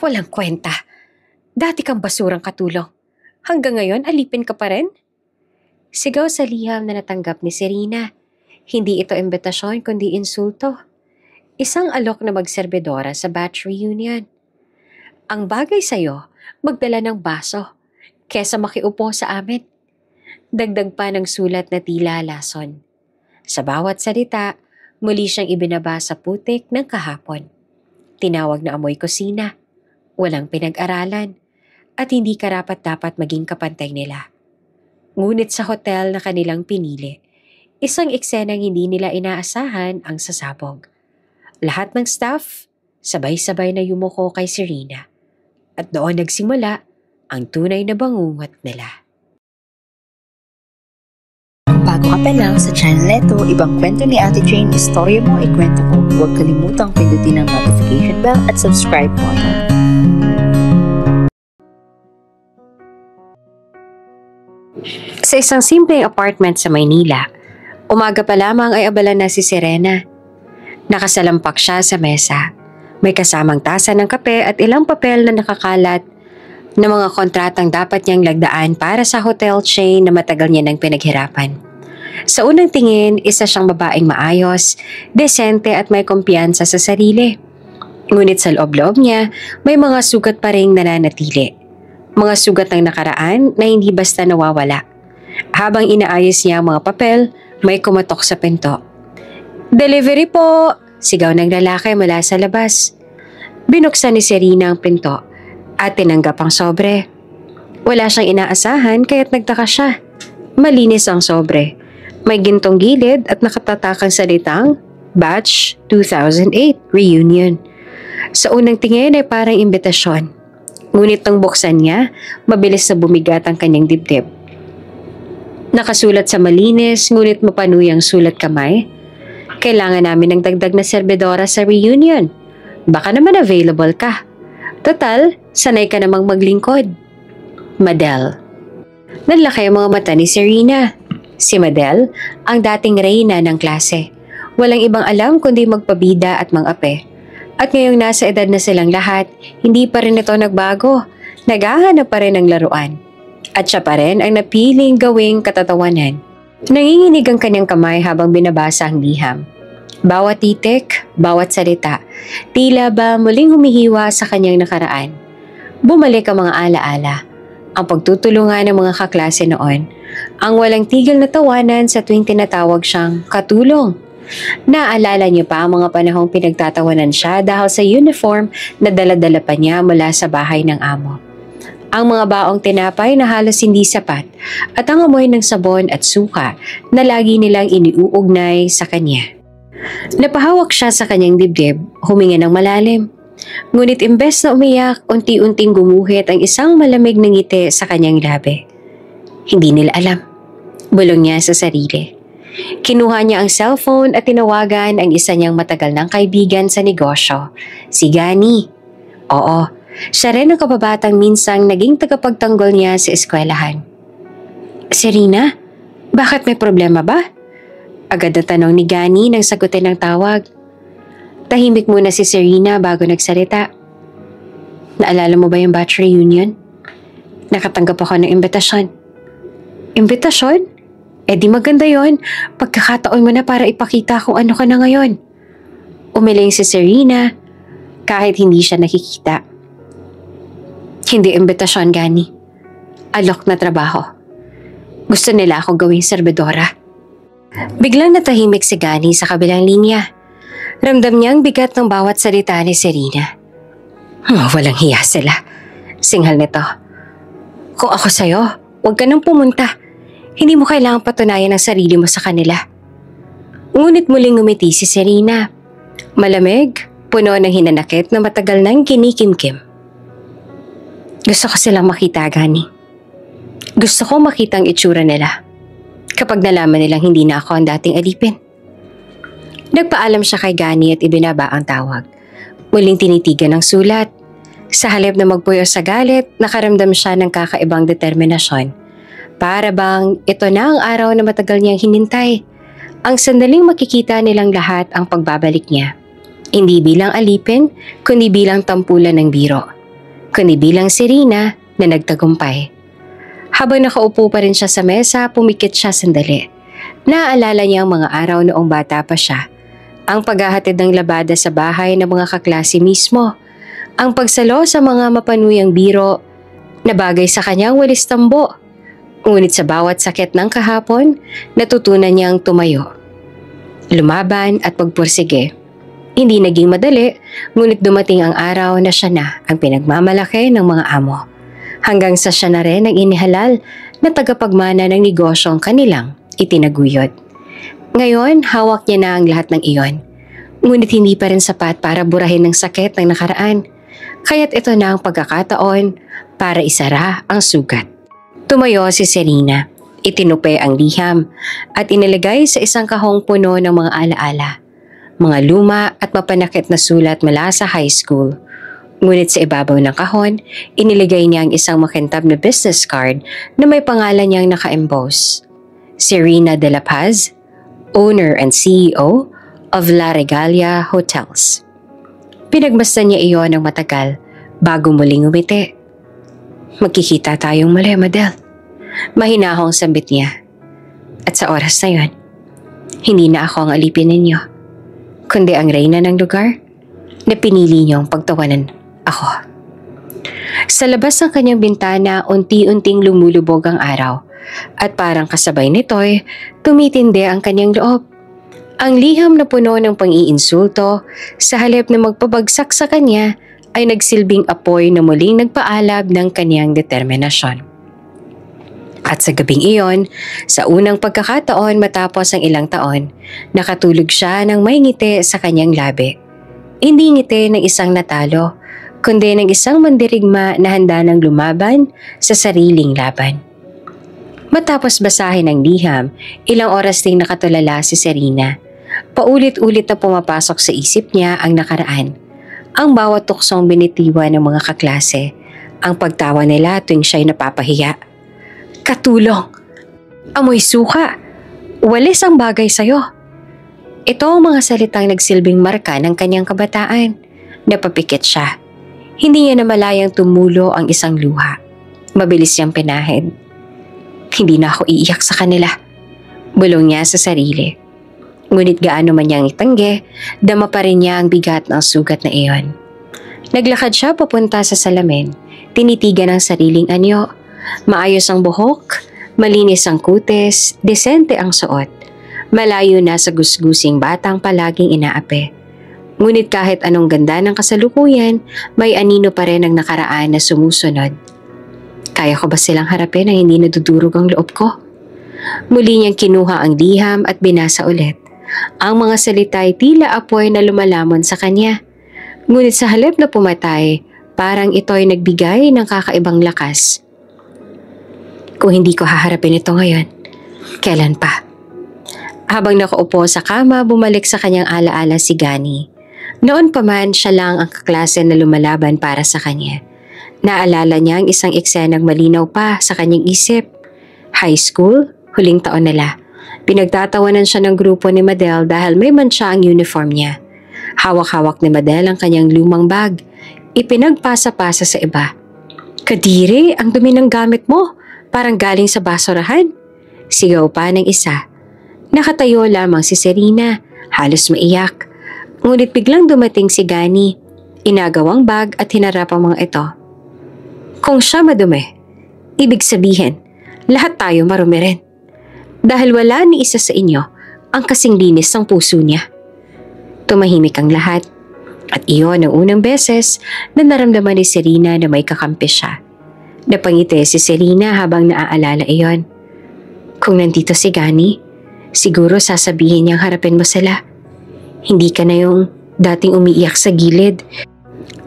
Walang kwenta. Dati kang basurang katulong. Hanggang ngayon, alipin ka pa rin? Sigaw sa liham na natanggap ni Serena. Hindi ito imbitasyon kundi insulto. Isang alok na magserbedora sa batch reunion. Ang bagay sa'yo, magdala ng baso, kesa makiupo sa amin. Dagdag pa ng sulat na tila lason. Sa bawat salita, muli siyang ibinaba sa putik ng kahapon. Tinawag na amoy kusina, walang pinag-aralan, at hindi karapat-dapat maging kapantay nila. Ngunit sa hotel na kanilang pinili, isang eksenang hindi nila inaasahan ang sasabog. Lahat ng staff, sabay-sabay na yumuko kay Serena. At doon nagsimula ang tunay na bangungot nila. Bago ka pa lang sa channel neto, ibang kwento ni Ate Jane, istorya mo, ikwento ko. Huwag kalimutang pindutin ang notification bell at subscribe button. Sa isang simpleng apartment sa Maynila, umaga pa lamang ay abala na si Serena. Nakasalampak siya sa mesa. May kasamang tasa ng kape at ilang papel na nakakalat na mga kontratang dapat niyang lagdaan para sa hotel chain na matagal niya nang pinaghirapan. Sa unang tingin, isa siyang babaeng maayos, desente at may kumpiyansa sa sarili. Ngunit sa loob-loob niya, may mga sugat pa ring nananatili. Mga sugat ng nakaraan na hindi basta nawawala. Habang inaayos niya ang mga papel, may kumatok sa pinto. "Delivery po!" Sigaw ng lalaki mula sa labas. Binuksan ni Serena ang pinto at tinanggap ang sobre. Wala siyang inaasahan kaya't nagtaka siya. Malinis ang sobre. May gintong gilid at nakatatakang salitang Batch 2008 Reunion. Sa unang tingin ay parang imbitasyon. Ngunit nang buksan niya, mabilis na bumigat ang kanyang dibdib. Nakasulat sa malinis ngunit mapanuyang sulat kamay. "Kailangan namin ng dagdag na serbedora sa reunion. Baka naman available ka. Total, sanay ka namang maglingkod. Madel." Nanlaki ang mga mata ni Serena. Si Madel, ang dating reyna ng klase. Walang ibang alam kundi magpabida at mangape. At ngayong nasa edad na silang lahat, hindi pa rin ito nagbago. Naghahanap pa rin ng laruan. At siya pa rin ang napiling gawing katatawanan. Nanginginig ang kanyang kamay habang binabasa ang liham. Bawat titik, bawat salita, tila ba muling humihiwa sa kanyang nakaraan. Bumalik ang mga alaala, ang pagtutulungan ng mga kaklase noon, ang walang tigil na tawanan sa tuwing tinatawag siyang katulong. Naalala niyo pa ang mga panahong pinagtatawanan siya dahil sa uniform na dala-dala pa niya mula sa bahay ng amo. Ang mga baong tinapay na halos hindi sapat at ang amoy ng sabon at suka na lagi nilang iniuugnay sa kanya. Napahawak siya sa kanyang dibdib, huminga ng malalim. Ngunit imbes na umiyak, unti-unting gumuhit ang isang malamig na ngiti sa kanyang labi. Hindi nila alam. Bulong niya sa sarili. Kinuha niya ang cellphone at tinawagan ang isa niyang matagal ng kaibigan sa negosyo, si Gani. Oo, siya rin ang kababatang minsang naging tagapagtanggol niya sa eskwelahan. "Serena, bakit may problema ba?" Agad na tanong ni Gani nang sagutin ang tawag. Tahimik muna si Serena bago nagsalita. "Naalala mo ba yung batch reunion? Nakatanggap ako ng imbitasyon." "Imbitasyon? Eh di maganda yon. Pagkakataon mo na para ipakita kung ano ka na ngayon." Umiling si Serena kahit hindi siya nakikita. "Hindi imbitasyon, Gani. Alok na trabaho. Gusto nila ako gawing serbedora." Biglang natahimik si Gani sa kabilang linya. Ramdam niyang bigat ng bawat salita ni Serena. Walang hiya sila. Singhal nito. "Kung ako sa'yo, huwag ka nang pumunta. Hindi mo kailangang patunayan ang sarili mo sa kanila." Ngunit muling ngumiti si Serena. Malamig, puno ng hinanakit na matagal nang kinikimkim. "Gusto ko silang makita, Gani. Gusto ko makita ang itsura nila. Kapag nalaman nilang hindi na ako ang dating alipin." Nagpaalam siya kay Gani at ibinaba ang tawag. Muling tinitigan ang sulat. Sa halip na magpuyo sa galit, nakaramdam siya ng kakaibang determinasyon. Para bang ito na ang araw na matagal niyang hinintay. Ang sandaling makikita nilang lahat ang pagbabalik niya. Hindi bilang alipin, kundi bilang tampulan ng biro. kundi bilang Serena na nagtagumpay. Habang nakaupo pa rin siya sa mesa, pumikit siya sandali. Naaalala niya ang mga araw noong bata pa siya. Ang paghahatid ng labada sa bahay ng mga kaklase mismo. Ang pagsalo sa mga mapanuyang biro na bagay sa kanyang walis tambo. Ngunit sa bawat sakit ng kahapon, natutunan niyang tumayo. Lumaban at magpursige. Hindi naging madali, ngunit dumating ang araw na siya na ang pinagmamalaki ng mga amo. Hanggang sa siya na rin ang inihalal na tagapagmana ng negosyong kanilang itinaguyod. Ngayon, hawak niya na ang lahat ng iyon. Ngunit hindi pa rin sapat para burahin ng sakit ng nakaraan. Kaya't ito na ang pagkakataon para isara ang sugat. Tumayo si Serena. Itinupi ang liham at inilagay sa isang kahong puno ng mga alaala. Mga luma at mapanakit na sulat mula sa high school. Ngunit sa ibabaw ng kahon, iniligay niya ang isang makintab na business card na may pangalan niyang naka-emboss. Serena de la Paz, owner and CEO of La Regalia Hotels. Pinagmasdan niya iyon ng matagal bago muling umiti. Magkikita tayong muli, Madel. Mahinahong sambit niya. At sa oras na yon, hindi na ako ang alipin ninyo, kundi ang reyna ng lugar na pinili niyong pagtawanan ako. Sa labas ng kanyang bintana, unti-unting lumulubog ang araw at parang kasabay nito'y tumitindi ang kanyang loob. Ang liham na puno ng pang-iinsulto sa halip na magpabagsak sa kanya ay nagsilbing apoy na muling nagpaalab ng kanyang determinasyon. At sa gabing iyon, sa unang pagkakataon matapos ang ilang taon, nakatulog siya ng may ngiti sa kanyang labi. Hindi ngiti ng isang natalo, kundi ng isang mandirigma na handa ng lumaban sa sariling laban. Matapos basahin ang liham, ilang oras ding nakatulala si Serena. Paulit-ulit na pumapasok sa isip niya ang nakaraan. Ang bawat tuksong binitiwan ng mga kaklase, ang pagtawa nila tuwing siya'y napapahiya. Katulong! Amoy suka! Walis ang bagay sa'yo! Ito ang mga salitang nagsilbing marka ng kanyang kabataan. Napapikit siya. Hindi niya namalayang tumulo ang isang luha. Mabilis siyang pinahid. Hindi na ako iiyak sa kanila. Bulong niya sa sarili. Ngunit gaano man niyang itanggi, dama pa rin niya ang bigat ng sugat na iyon. Naglakad siya papunta sa salamin. Tinitigan ang sariling anyo. Maayos ang buhok, malinis ang kutis, desente ang suot. Malayo na sa gusgusing batang palaging inaapi. Ngunit kahit anong ganda ng kasalukuyan, may anino pa rin ang nakaraan na sumusunod. Kaya ko ba silang harapin na hindi nadudurog ang loob ko? Muli niyang kinuha ang liham at binasa ulit. Ang mga salita ay tila apoy na lumalamon sa kanya. Ngunit sa halip na pumatay, parang ito ay nagbigay ng kakaibang lakas. Kung hindi ko haharapin ito ngayon, kailan pa? Habang nakaupo sa kama, bumalik sa kanyang alaala si Gani. Noon pa man, siya lang ang kaklase na lumalaban para sa kanya. Naalala niya ang isang eksenang malinaw pa sa kanyang isip. High school, huling taon nila. Pinagtatawanan siya ng grupo ni Madel dahil may mancha ang uniform niya. Hawak-hawak ni Madel ang kanyang lumang bag. Ipinagpasa-pasa sa iba. Kadiri, ang dumi ng gamit mo. Parang galing sa basurahan. Sigaw pa ng isa. Nakatayo lamang si Serena, halos maiyak. Ngunit biglang dumating si Gani. Inagawang bag at hinarap ang mga ito. Kung siya madumi, ibig sabihin, lahat tayo marumi rin. Dahil wala ni isa sa inyo ang kasing linis ng puso niya. Tumahimik ang lahat. At iyon ang unang beses na naramdaman ni Serena na may kakampi siya. Napangiti si Serena habang naaalala iyon. Kung nandito si Gani, siguro sasabihin niyang harapin mo sila. Hindi ka na yung dating umiiyak sa gilid.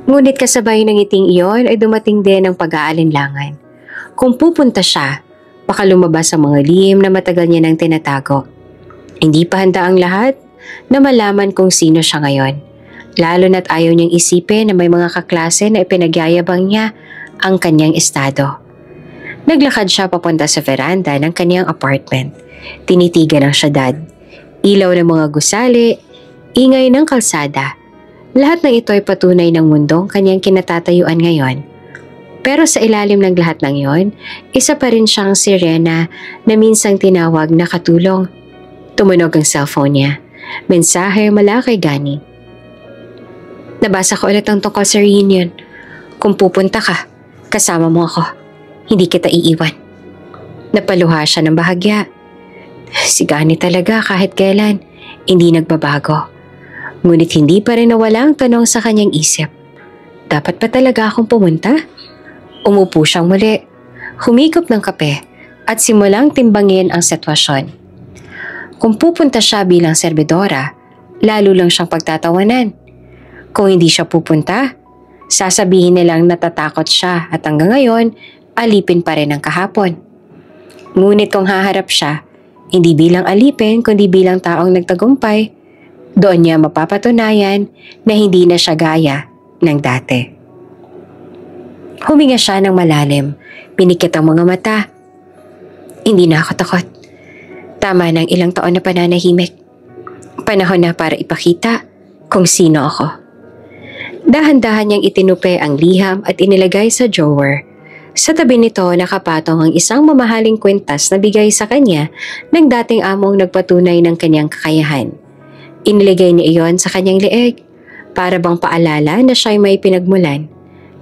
Ngunit kasabay ng ngiting iyon ay dumating din ang pag-aalinlangan. Kung pupunta siya, baka lumabas ang mga lihim na matagal niya nang tinatago. Hindi pa handa ang lahat na malaman kung sino siya ngayon. Lalo na't ayaw niyang isipin na may mga kaklase na ipinagyayabang niya ang kanyang estado. Naglakad siya papunta sa veranda ng kanyang apartment. Tinitigan ang syudad. Ilaw ng mga gusali, ingay ng kalsada. Lahat ng ito ay patunay ng mundong kanyang kinatatayuan ngayon. Pero sa ilalim ng lahat ng yon, isa pa rin siyang si Rena na minsang tinawag na katulong. Tumunog ang cellphone niya. Mensahe mula kay Gani. Nabasa ko ulit ang tungkol sa reunion. Kung pupunta ka, kasama mo ako. Hindi kita iiwan. Napaluha siya ng bahagya. Si Gani talaga kahit kailan, hindi nagbabago. Ngunit hindi pa rin nawala ang tanong sa kanyang isip. Dapat pa talaga akong pumunta? Umupo siyang muli, humigop ng kape at simulang timbangin ang sitwasyon. Kung pupunta siya bilang serbidora, lalo lang siyang pagtatawanan. Kung hindi siya pupunta, sasabihin nilang natatakot siya at hanggang ngayon, alipin pa rin ang kahapon. Ngunit kung haharap siya, hindi bilang alipin kundi bilang taong nagtagumpay, doon niya mapapatunayan na hindi na siya gaya ng dati. Huminga siya ng malalim, pinikit ang mga mata. Hindi na ako takot. Tama ng ilang taon na pananahimik. Panahon na para ipakita kung sino ako. Dahan-dahan niyang itinupi ang liham at inilagay sa drawer. Sa tabi nito nakapatong ang isang mamahaling kwintas na bigay sa kanya ng dating among nagpatunay ng kanyang kakayahan. Iniligay niya iyon sa kanyang leeg para bang paalala na siya'y may pinagmulan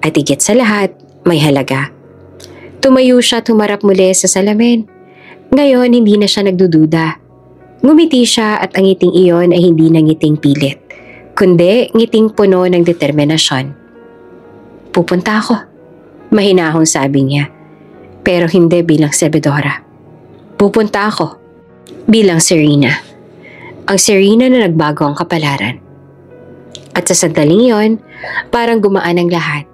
at higit sa lahat may halaga. Tumayo siya at humarap muli sa salamin. Ngayon hindi na siya nagdududa. Ngumiti siya at ang ngiting iyon ay hindi na ngiting pilit, kundi ngiting puno ng determinasyon. Pupunta ako, mahinahong sabi niya, pero hindi bilang serbidora. Pupunta ako bilang Serena. Ang Serena na nagbago ang kapalaran. At sa sandaling iyon, parang gumaan ang lahat.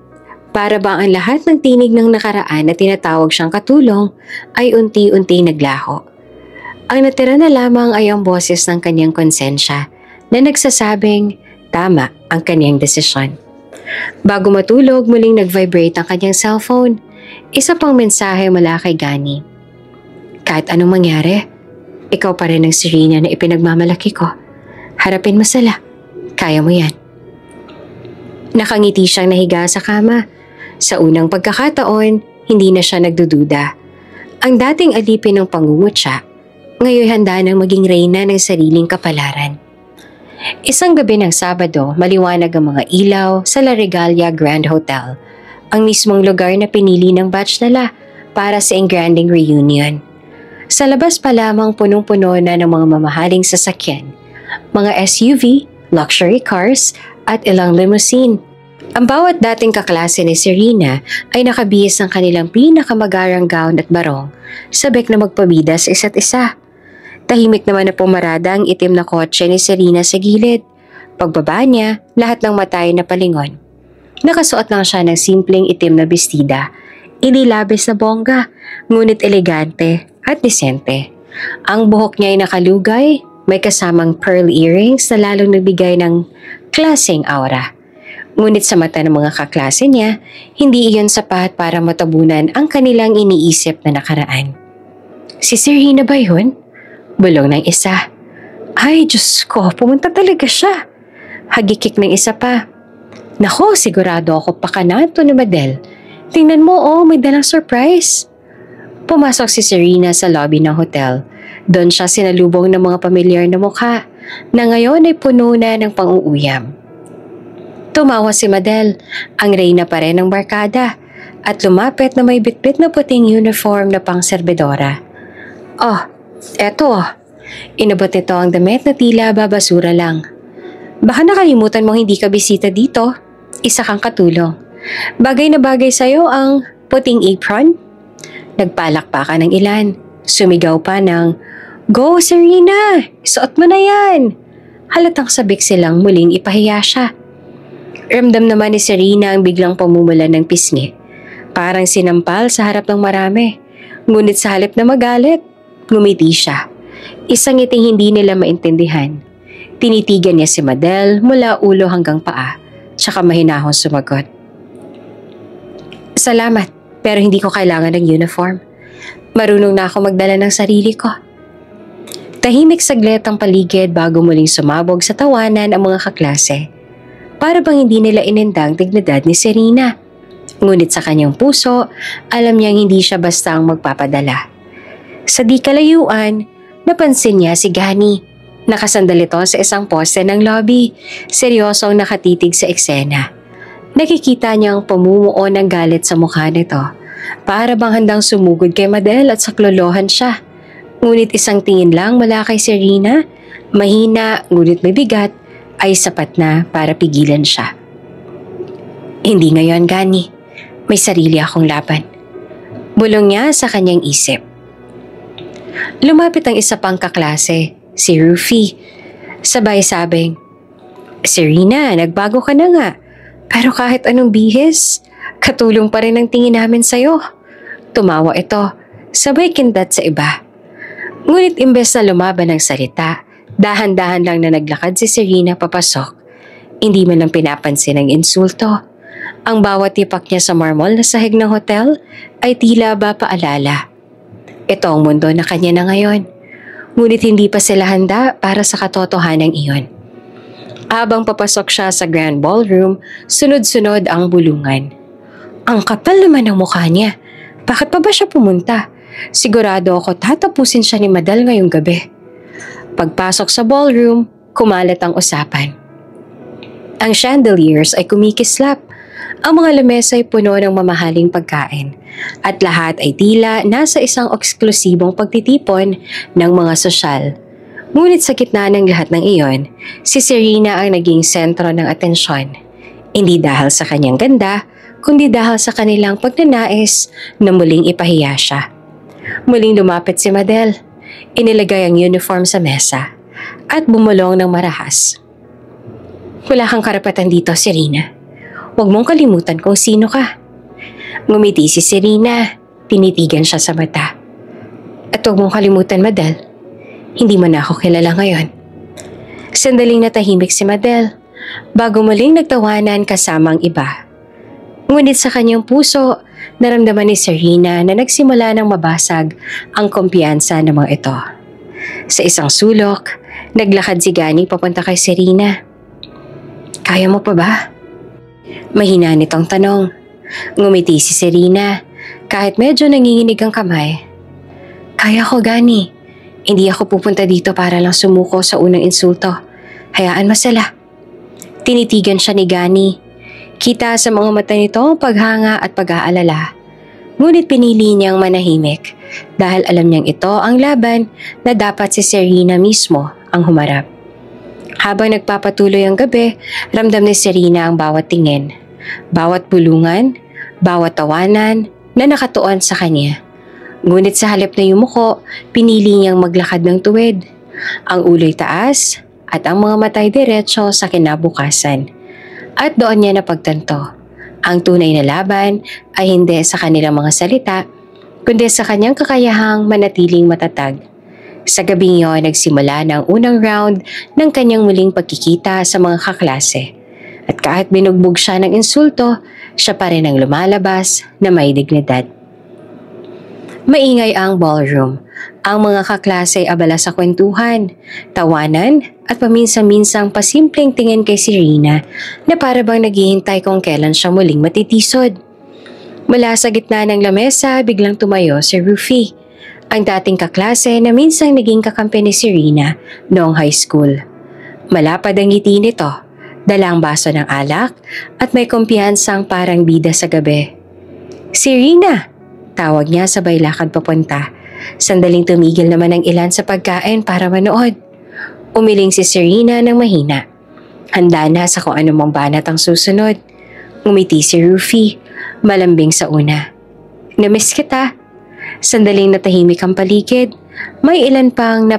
Para bang ang lahat ng tinig ng nakaraan na tinatawag siyang katulong ay unti-unti naglaho. Ang natira na lamang ay ang boses ng kanyang konsensya na nagsasabing tama ang kanyang desisyon. Bago matulog, muling nag-vibrate ang kanyang cellphone. Isa pang mensahe mula kay Gani. Kahit anong mangyari, ikaw pa rin ang Serena na ipinagmamalaki ko. Harapin mo sila. Kaya mo yan. Nakangiti siyang nahiga sa kama. Sa unang pagkakataon, hindi na siya nagdududa. Ang dating alipin ng pangungutya, ngayon handa nang maging reyna ng sariling kapalaran. Isang gabi ng Sabado, maliwanag ang mga ilaw sa La Regalia Grand Hotel, ang mismong lugar na pinili ng batch nila para sa engranding reunion. Sa labas pa lamang punong-puno na ng mga mamahaling sasakyan, mga SUV, luxury cars at ilang limousine. Ang bawat dating kaklase ni Serena ay nakabihis ng kanilang pinakamagarang gown at barong, sabik na magpabida sa isa't isa. Tahimik naman na pumarada ang itim na kotse ni Serena sa gilid. Pagbaba niya, lahat ng matay na palingon. Nakasuot lang siya ng simpleng itim na bestida. Inilabis na bongga, ngunit elegante at disente. Ang buhok niya ay nakalugay, may kasamang pearl earrings na lalong nagbigay ng klaseng aura. Ngunit sa mata ng mga kaklase niya, hindi iyon sapat para matabunan ang kanilang iniisip na nakaraan. Si Serena ba yun? Bulong ng isa. Ay, Diyos ko, pumunta talaga siya. Hagikik ng isa pa. Nako, sigurado ako pakanato ni Madel. Tingnan mo, may dalang surprise. Pumasok si Serena sa lobby ng hotel. Doon siya sinalubong ng mga pamilyar na mukha na ngayon ay puno na ng pang-uuyam. Tumawa si Madel, ang reyna pa rin ng barkada, at lumapit na may bitbit na puting uniform na pang-serbidora. Oh, eto. Inabot nito ang damit na tila babasura lang. Baka nakalimutan mong hindi ka bisita dito. Isa kang katulong. Bagay na bagay sa'yo ang puting apron. Nagpalakpakan ng ilan. Sumigaw pa ng, "Go, Serena! Suot mo na yan!" Halatang sabik silang muling ipahiya siya. Ramdam naman ni Serena ang biglang pamumulan ng pisngi. Parang sinampal sa harap ng marami. Ngunit sa halip na magalit, ngumiti siya. Isang ngiting hindi nila maintindihan. Tinitigan niya si Madel mula ulo hanggang paa, tsaka mahinahon sumagot. Salamat, pero hindi ko kailangan ng uniform. Marunong na ako magdala ng sarili ko. Tahimik saglit ang paligid bago muling sumabog sa tawanan ang mga kaklase. Para bang hindi nila inindang dignidad ni Serena. Ngunit sa kanyang puso, alam niyang hindi siya basta ang magpapadala. Sa di kalayuan, napansin niya si Gani. Nakasandal ito sa isang poste ng lobby, seryosong nakatitig sa eksena. Nakikita niyang pamumuo ng galit sa mukha nito, para bang handang sumugod kay Madel at saklolohan siya. Ngunit isang tingin lang mula kay Serena, mahina ngunit may bigat, ay sapat na para pigilan siya. Hindi ngayon, Gani. May sarili akong laban. Bulong niya sa kanyang isip. Lumapit ang isa pang kaklase, si Rufy. Sabay sabing, Serena, nagbago ka na nga. Pero kahit anong bihis, katulong pa rin ang tingin namin sa'yo. Tumawa ito, sabay kindat sa iba. Ngunit imbes na lumaban ng salita, dahan-dahan lang na naglakad si Serena papasok. Hindi man lang pinapansin ang insulto. Ang bawat tipak niya sa marmol na sahig ng hotel ay tila ba paalala. Ito ang mundo na kanya na ngayon. Ngunit hindi pa sila handa para sa katotohanan iyon. Habang papasok siya sa grand ballroom, sunod-sunod ang bulungan. Ang kapal naman ng mukha niya. Bakit pa ba siya pumunta? Sigurado ako tatapusin siya ni Madal ngayong gabi. Pagpasok sa ballroom, kumalat ang usapan. Ang chandeliers ay kumikislap. Ang mga lamesa ay puno ng mamahaling pagkain at lahat ay tila nasa isang eksklusibong pagtitipon ng mga sosyal. Ngunit sa gitna ng lahat ng iyon, si Serena ang naging sentro ng atensyon. Hindi dahil sa kanyang ganda, kundi dahil sa kanilang pagnanais na muling ipahiya siya. Muling lumapit si Madel, inilagay ang uniform sa mesa at bumulong ng marahas. Wala kang karapatan dito, Serena. Huwag mong kalimutan kung sino ka. Ngumiti si Serena, tinitigan siya sa mata. At huwag mong kalimutan, Madel, hindi mo na ako kilala ngayon. Sandaling natahimik si Madel, bago muling nagtawanan kasamang iba. Ngunit sa kanyang puso, naramdaman ni Serena na nagsimula ng mabasag ang kumpiyansa ng mga ito. Sa isang sulok, naglakad si Gani papunta kay Serena. Kaya mo pa ba? Mahina nitong tanong. Ngumiti si Serena, kahit medyo nanginginig ang kamay. Kaya ko, Gani. Hindi ako pupunta dito para lang sumuko sa unang insulto. Hayaan mo sila. Tinitigan siya ni Gani. Kita sa mga mata nito ang paghanga at pag-aalala. Ngunit pinili niyang manahimik dahil alam niyang ito ang laban na dapat si Serena mismo ang humarap. Habang nagpapatuloy ang gabi, ramdam ni Serena ang bawat tingin, bawat bulungan, bawat tawanan na nakatuon sa kanya. Ngunit sa halip na yumuko, pinili niyang maglakad ng tuwid. Ang ulo'y taas at ang mga matay diretso sa kinabukasan. At doon niya napagtanto, ang tunay na laban ay hindi sa kanilang mga salita, kundi sa kanyang kakayahang manatiling matatag. Sa gabing iyon, nagsimula na ang unang round ng kanyang muling pagkikita sa mga kaklase. At kahit binugbog siya ng insulto, siya pa rin ang lumalabas na may dignidad. Maingay ang ballroom. Ang mga kaklase ay abala sa kwentuhan, tawanan at paminsan-minsang pasimpleng tingin kay Serena na para bang naghihintay kung kailan siya muling matitisod. Mula sa gitna ng lamesa, biglang tumayo si Rufy, ang dating kaklase na minsang naging kakampi ni Serena noong high school. Malapad ang ngiti nito, dala ang baso ng alak at may kumpiyansang parang bida sa gabi. Serena! Tawag niya sabay lakad papunta. Sandaling tumigil naman ang ilan sa pagkain para manood. Umiling si Serena ng mahina. Handa na sa kung anumang banat ang susunod. Ngumiti si Rufy, malambing sa una. Namiss kita. Sandaling natahimik ang paligid. May ilan pang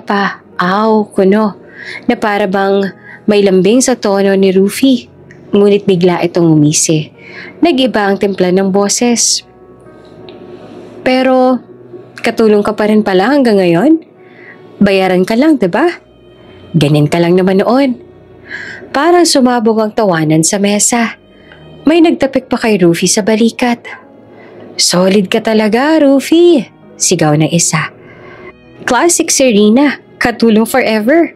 kuno na para bang may lambing sa tono ni Rufy. Ngunit bigla itong umisi. Nag-iba ang timpla ng boses. Pero katulong ka pa rin pala hanggang ngayon? Bayaran ka lang, diba? Ganin ka lang naman noon. Parang sumabog ang tawanan sa mesa. May nagtapik pa kay Rufy sa balikat. Solid ka talaga, Rufy, sigaw ng isa. Classic Serena, katulong forever.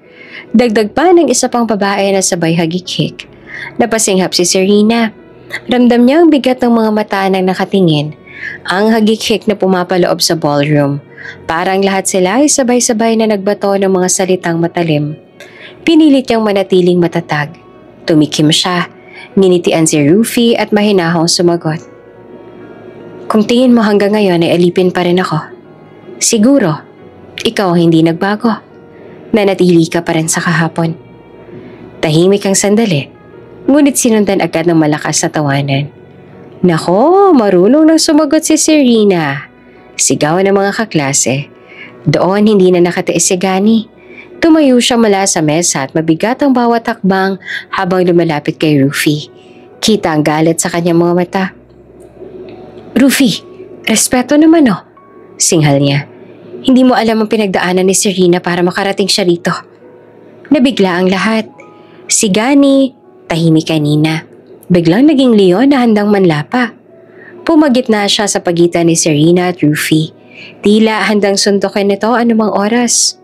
Dagdag pa ng isa pang babae na sabay hagik-hik. Napasinghap si Serena. Ramdam niya ang bigat ng mga mata ng nakatingin, ang hagik-hik na pumapaloob sa ballroom. Parang lahat sila ay sabay-sabay na nagbato ng mga salitang matalim. Pinilit niyang manatiling matatag. Tumikim siya, nginitian si Rufy at mahinahong sumagot. Kung tingin mo hanggang ngayon ay alipin pa rin ako, siguro, ikaw ang hindi nagbago. Nanatili ka pa rin sa kahapon. Tahimik ang sandali, ngunit sinundan agad ng malakas na tawanan. Nako, marunong nang sumagot si Serena. Sigawan ng mga kaklase. Doon hindi na nakatiis si Gani. Tumayo siya mula sa mesa at mabigat ang bawat hakbang habang lumalapit kay Rufy. Kita ang galit sa kanyang mga mata. Rufy, respeto naman oh. Singhal niya. Hindi mo alam ang pinagdaanan ni Serena para makarating siya rito. Nabigla ang lahat. Si Gani, tahimik kanina. Biglang naging leon na handang manlapa. Pumagitna siya sa pagitan ni Serena at Rufy. Tila handang suntukin nito anumang oras.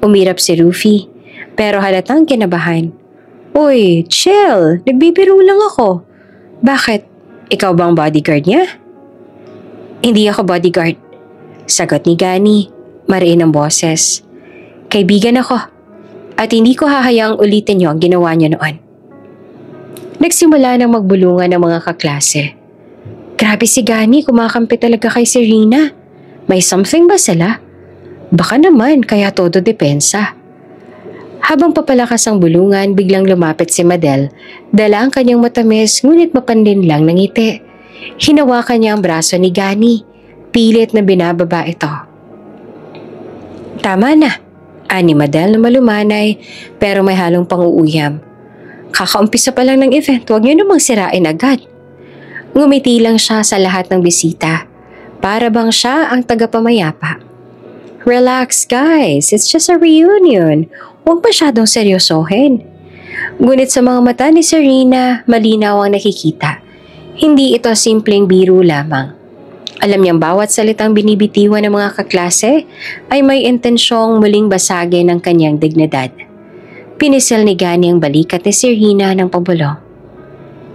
Umirap si Rufy, pero halatang kinabahan. Uy, chill! Nagbibiro lang ako. Bakit? Ikaw bang bodyguard niya? Hindi ako bodyguard. Sagot ni Gani, mariin ang boses. Kaibigan ako, at hindi ko hahayaang ulitin niyo ang ginawa niyo noon. Nagsimula ng magbulungan ng mga kaklase. Grabe si Gani, kumakampi talaga kay Serena. May something ba sila? Baka naman, kaya todo depensa. Habang papalakas ang bulungan, biglang lumapit si Madel. Dala ang kanyang matamis, ngunit mapanlin lang ng ngiti. Hinawakan niya ang braso ni Gani. Pilit na binababa ito. Tama na, ani Madel na malumanay, pero may halong pang-uuyam. Kakaumpisa pa lang ng event, huwag niyo namang sirain agad. Ngumiti lang siya sa lahat ng bisita. Para bang siya ang tagapamayapa. Relax guys, it's just a reunion. Huwag masyadong seryosohin. Ngunit sa mga mata ni Serena, malinaw ang nakikita. Hindi ito simpleng biro lamang. Alam niyang bawat salitang binibitiwan ng mga kaklase ay may intensyong muling basagin ang kanyang dignidad. Pinisil ni Gani ang balikat ni Serena ng pabulong.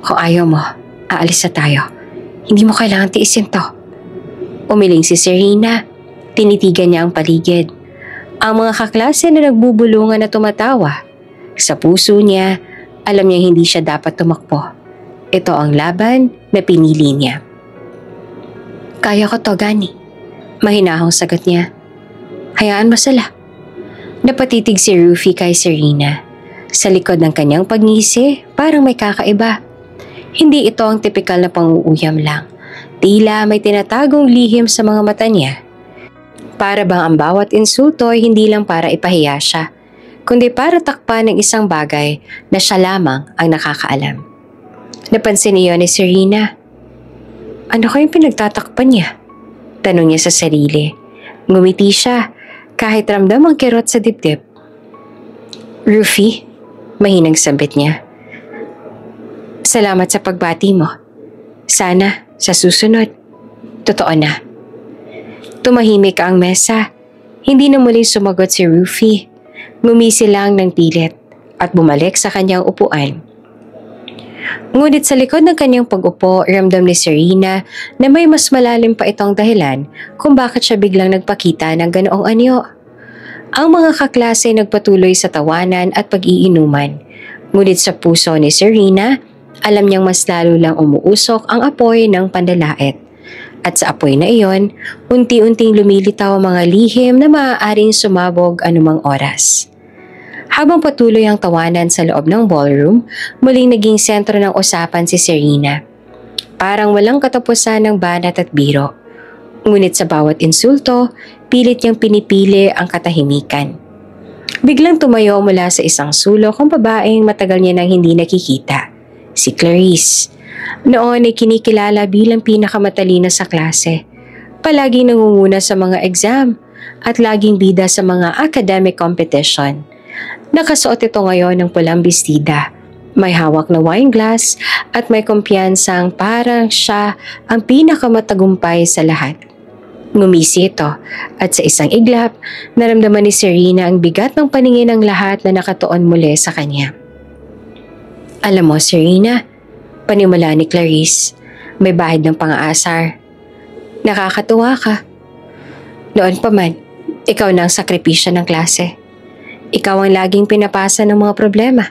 Kung ayaw mo, aalis na tayo. Hindi mo kailangan tiisin to. Umiling si Serena. Tinitigan niya ang paligid. Ang mga kaklase na nagbubulungan na tumatawa. Sa puso niya, alam niya hindi siya dapat tumakbo. Ito ang laban na pinili niya. Kaya ko to, Gani. Mahinahong sagot niya. Hayaan mo sila. Napatitig si Rufy kay Serena. Sa likod ng kanyang pagngisi, parang may kakaiba. Hindi ito ang tipikal na pang-uuyam lang. Tila may tinatagong lihim sa mga mata niya. Para bang ang bawat insulto ay hindi lang para ipahiya siya, kundi para takpan ng isang bagay na siya lamang ang nakakaalam. Napansin niyo ni Serena. Ano kayong pinagtatakpan niya? Tanong niya sa sarili. Ngumiti siya, kahit ramdam ang kirot sa dibdib. Rufy, mahinang sambit niya. Salamat sa pagbati mo. Sana, sa susunod, totoo na. Tumahimik ang mesa. Hindi na muling sumagot si Rufy. Ngumisi lang ng pilit at bumalik sa kanyang upuan. Ngunit sa likod ng kanyang pag-upo, ramdam ni Serena na may mas malalim pa itong dahilan kung bakit siya biglang nagpakita ng ganoong anyo. Ang mga kaklase nagpatuloy sa tawanan at pag-iinuman. Ngunit sa puso ni Serena, alam niyang mas lalo lang umuusok ang apoy ng pandalait. At sa apoy na iyon, unti-unting lumilitaw ang mga lihim na maaaring sumabog anumang oras. Habang patuloy ang tawanan sa loob ng ballroom, muling naging sentro ng usapan si Serena. Parang walang katapusan ng banat at biro. Ngunit sa bawat insulto, pilit niyang pinipili ang katahimikan. Biglang tumayo mula sa isang sulok ang babaeng matagal niya nang hindi nakikita, si Clarice. Noon ay kinikilala bilang pinakamatalino sa klase. Palaging nangunguna sa mga exam at laging bida sa mga academic competition. Nakasuot ito ngayon ng pulang bestida. May hawak na wine glass at may kumpiyansang parang siya ang pinakamatagumpay sa lahat. Ngumisi ito at sa isang iglap, naramdaman ni Serena ang bigat ng paningin ng lahat na nakatuon muli sa kanya. Alam mo, Serena, Panimula ni Clarice, may bahid ng pang-aasar. Nakakatuwa ka. Noon pa man, ikaw na ang sakripisyo ng klase. Ikaw ang laging pinapasa ng mga problema.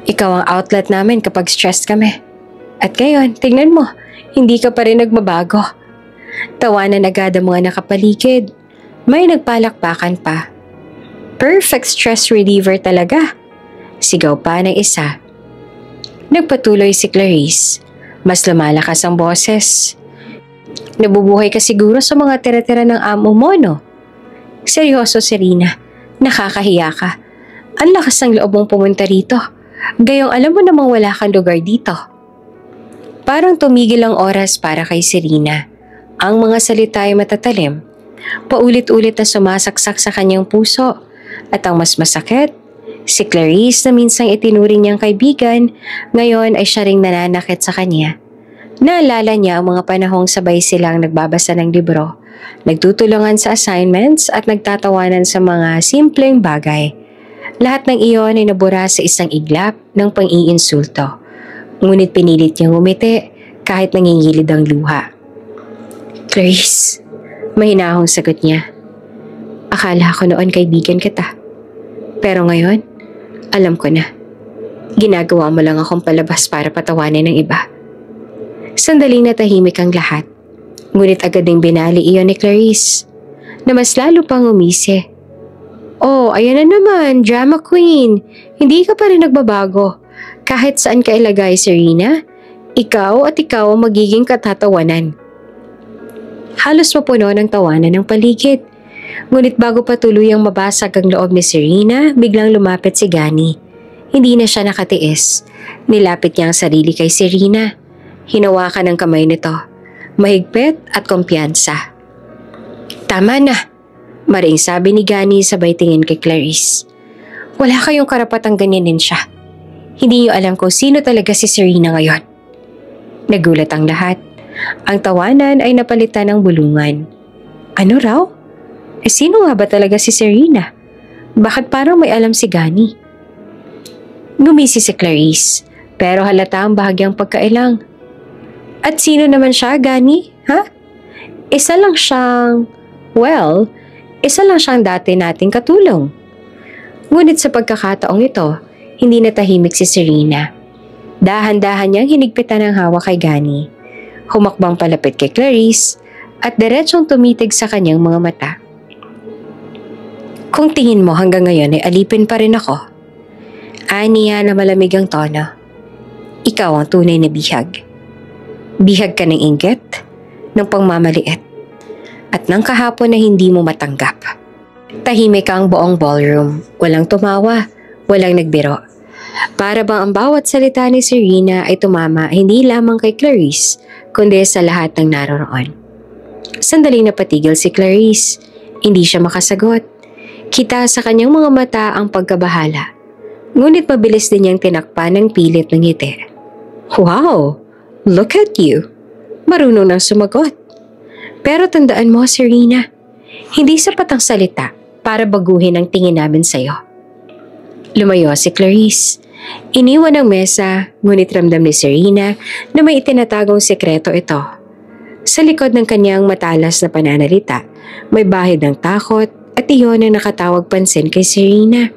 Ikaw ang outlet namin kapag stressed kami. At ngayon, tingnan mo, hindi ka pa rin nagmabago. Tawanan agad ang mga nakapaligid. May nagpalakpakan pa. Perfect stress reliever talaga. Sigaw pa ng isa. Nagpatuloy si Clarice. Mas lumalakas ang boses. Nabubuhay ka siguro sa mga tira-tira ng amo mo, no? Seryoso, Serena. Nakakahiya ka. Ang lakas ng loob mong pumunta rito. Gayong alam mo namang wala kang lugar dito. Parang tumigil ang oras para kay Serena. Ang mga salita ay matatalim. Paulit-ulit na sumasaksak sa kanyang puso. At ang mas masakit, si Clarice na minsang itinuring niyang kaibigan, ngayon ay siya ring nananakit sa kanya. Naalala niya ang mga panahong sabay silang nagbabasa ng libro, nagtutulungan sa assignments at nagtatawanan sa mga simpleng bagay. Lahat ng iyon ay nabura sa isang iglap ng pang-iinsulto. Ngunit pinilit niyang umiti kahit nangingilid ang luha. Clarice, mahinahong sagot niya. Akala ko noon kaibigan kita. Pero ngayon, alam ko na. Ginagawa mo lang akong palabas para patawanin ng iba. Sandaling natahimik ang lahat. Ngunit agad ding binali iyon ni Clarice, na mas lalo pang umisi. Oh, ayan na naman, drama queen. Hindi ka pa rin nagbabago. Kahit saan ka ilagay, Serena, ikaw at ikaw ang magiging katatawanan. Halos mapuno ng tawanan ng paligid. Ngunit bago pa tuluyang mabasag ang loob ni Serena, biglang lumapit si Gani. Hindi na siya nakatiis. Nilapit niya ang sarili kay Serena. Hinawakan ang kamay nito. Mahigpit at kumpiyansa. Tama na, maring sabi ni Gani sabay tingin kay Clarice. Wala kayong karapatang ganyanin siya. Hindi niyo alam kung sino talaga si Serena ngayon. Nagulat ang lahat. Ang tawanan ay napalitan ng bulungan. Ano raw? Sino nga ba talaga si Serena? Bakit parang may alam si Gani? Ngumisi si Clarice, pero halata ang bahagyang pagkailang. At sino naman siya, Gani? Ha? Isa lang siyang dati nating katulong. Ngunit sa pagkakataong ito, hindi natahimik si Serena. Dahan-dahan niyang hinigpitan ang hawak kay Gani. Humakbang palapit kay Clarice at diretsong tumitig sa kanyang mga mata. Kung tingin mo hanggang ngayon ay alipin pa rin ako, aniya na malamig ang tono. Ikaw ang tunay na bihag. Bihag ka ng inggit, ng pangmamaliit, at ng kahapon na hindi mo matanggap. Tahimik ang buong ballroom, walang tumawa, walang nagbiro. Para bang ang bawat salita ni Serena ay tumama hindi lamang kay Clarice, kundi sa lahat ng naroroon. Sandaling napatigil si Clarice, hindi siya makasagot. Kita sa kanyang mga mata ang pagkabahala. Ngunit mabilis din niyang tinakpan ng pilit ng ngiti. Wow! Look at you! Marunong nang sumagot. Pero tandaan mo, Serena, hindi sapat ang salita para baguhin ang tingin namin sa'yo. Lumayo si Clarice. Iniwan ang mesa, ngunit ramdam ni Serena na may itinatagong sekreto ito. Sa likod ng kanyang matalas na pananalita, may bahid ng takot at iyon ang nakatawag pansin kay Serena.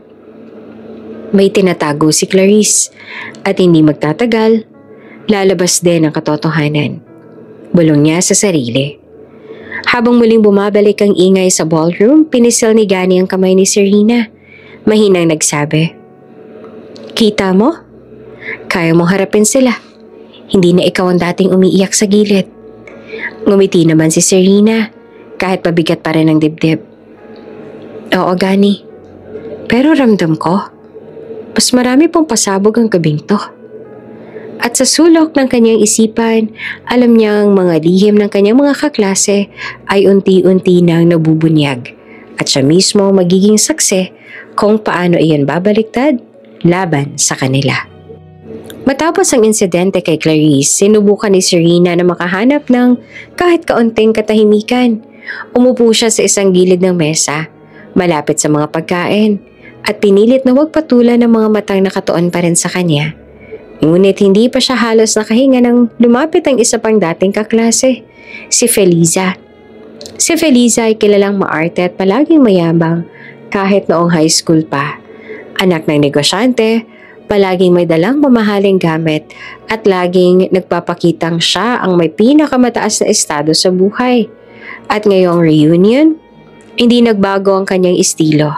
May tinatago si Clarice at hindi magtatagal, lalabas din ang katotohanan. Bulong niya sa sarili. Habang muling bumabalik ang ingay sa ballroom, pinisil ni Gani ang kamay ni Serena. Mahinang nagsabi, Kita mo? Kaya mong harapin sila. Hindi na ikaw ang dating umiiyak sa gilid. Ngumiti naman si Serena, kahit pabigat pa rin ang dibdib. Oo, Gani. Pero ramdam ko, mas marami pong pasabog ang gabing to. At sa sulok ng kanyang isipan, alam niyang mga lihim ng kanyang mga kaklase ay unti-unti nang nabubunyag at siya mismo magiging saksi kung paano iyon babaliktad laban sa kanila. Matapos ang insidente kay Clarice, sinubukan ni Serena na makahanap ng kahit kaunting katahimikan. Umupo siya sa isang gilid ng mesa, malapit sa mga pagkain, at pinilit na huwag patulan ng mga matang nakatuon pa rin sa kanya. Ngunit hindi pa siya halos nakahinga nang lumapit ang isa pang dating kaklase, si Feliza. Si Feliza ay kilalang maarte at palaging mayabang kahit noong high school pa. Anak ng negosyante, palaging may dalang mamahaling gamit at laging nagpapakitang siya ang may pinakamataas na estado sa buhay. At ngayong reunion, hindi nagbago ang kanyang estilo.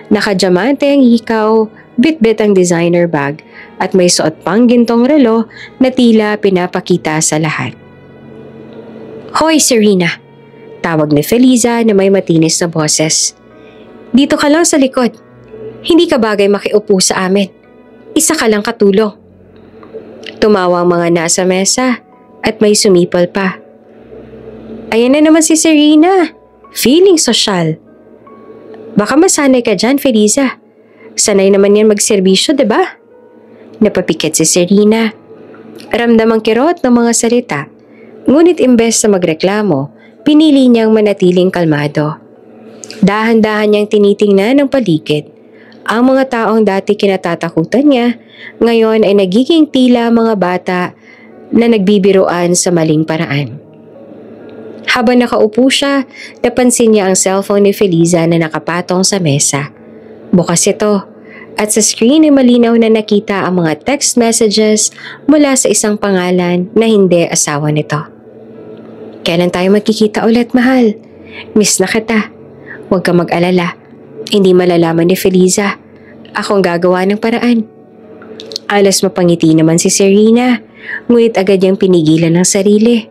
Nakadiamante ang hikaw, bitbit ang designer bag at may suot pang gintong relo na tila pinapakita sa lahat. "Hoy, Serena!" Tawag ni Feliza na may matinis na boses. "Dito ka lang sa likod. Hindi ka bagay makiupo sa amin. Isa ka lang katulong." Tumawa ang mga nasa mesa at may sumipol pa. "Ayan na naman si Serena. Feeling sosyal." "Baka masanay ka dyan, Feliza. Sanay naman yan magserbisyo, diba?" Napapikit si Serena. Ramdam ang kirot ng mga salita. Ngunit imbes na magreklamo, pinili niyang manatiling kalmado. Dahan-dahan niyang tinitingnan ang paligid. Ang mga taong dati kinatatakutan niya, ngayon ay nagiging tila mga bata na nagbibiruan sa maling paraan. Habang nakaupo siya, napansin niya ang cellphone ni Feliza na nakapatong sa mesa. Bukas ito, at sa screen ay malinaw na nakita ang mga text messages mula sa isang pangalan na hindi asawa nito. "Kailan tayo magkikita ulit, mahal? Miss na kita. Huwag ka mag-alala. Hindi malalaman ni Feliza. Akong gagawa ng paraan." Alas mapangiti naman si Serena, ngunit agad niyang pinigilan ng sarili.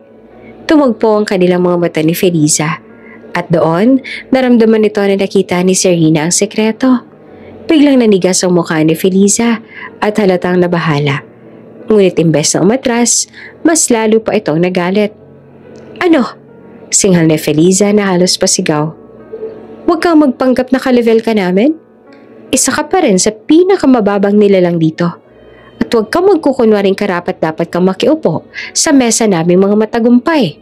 Tumugpo ang kanilang mga mata ni Feliza. At doon, naramdaman nito na nakita ni Serena ang sekreto. Biglang nanigas ang mukha ni Feliza at halatang nabahala. Ngunit imbes na umatras, mas lalo pa itong nagalit. "Ano?" Singhal ni Feliza na halos pasigaw. "Huwag kang magpanggap na ka-level ka namin. Isa ka pa rin sa pinakamababang nilalang dito. At huwag kang magkukunwaring karapat-dapat kang makiupo sa mesa naming mga matagumpay."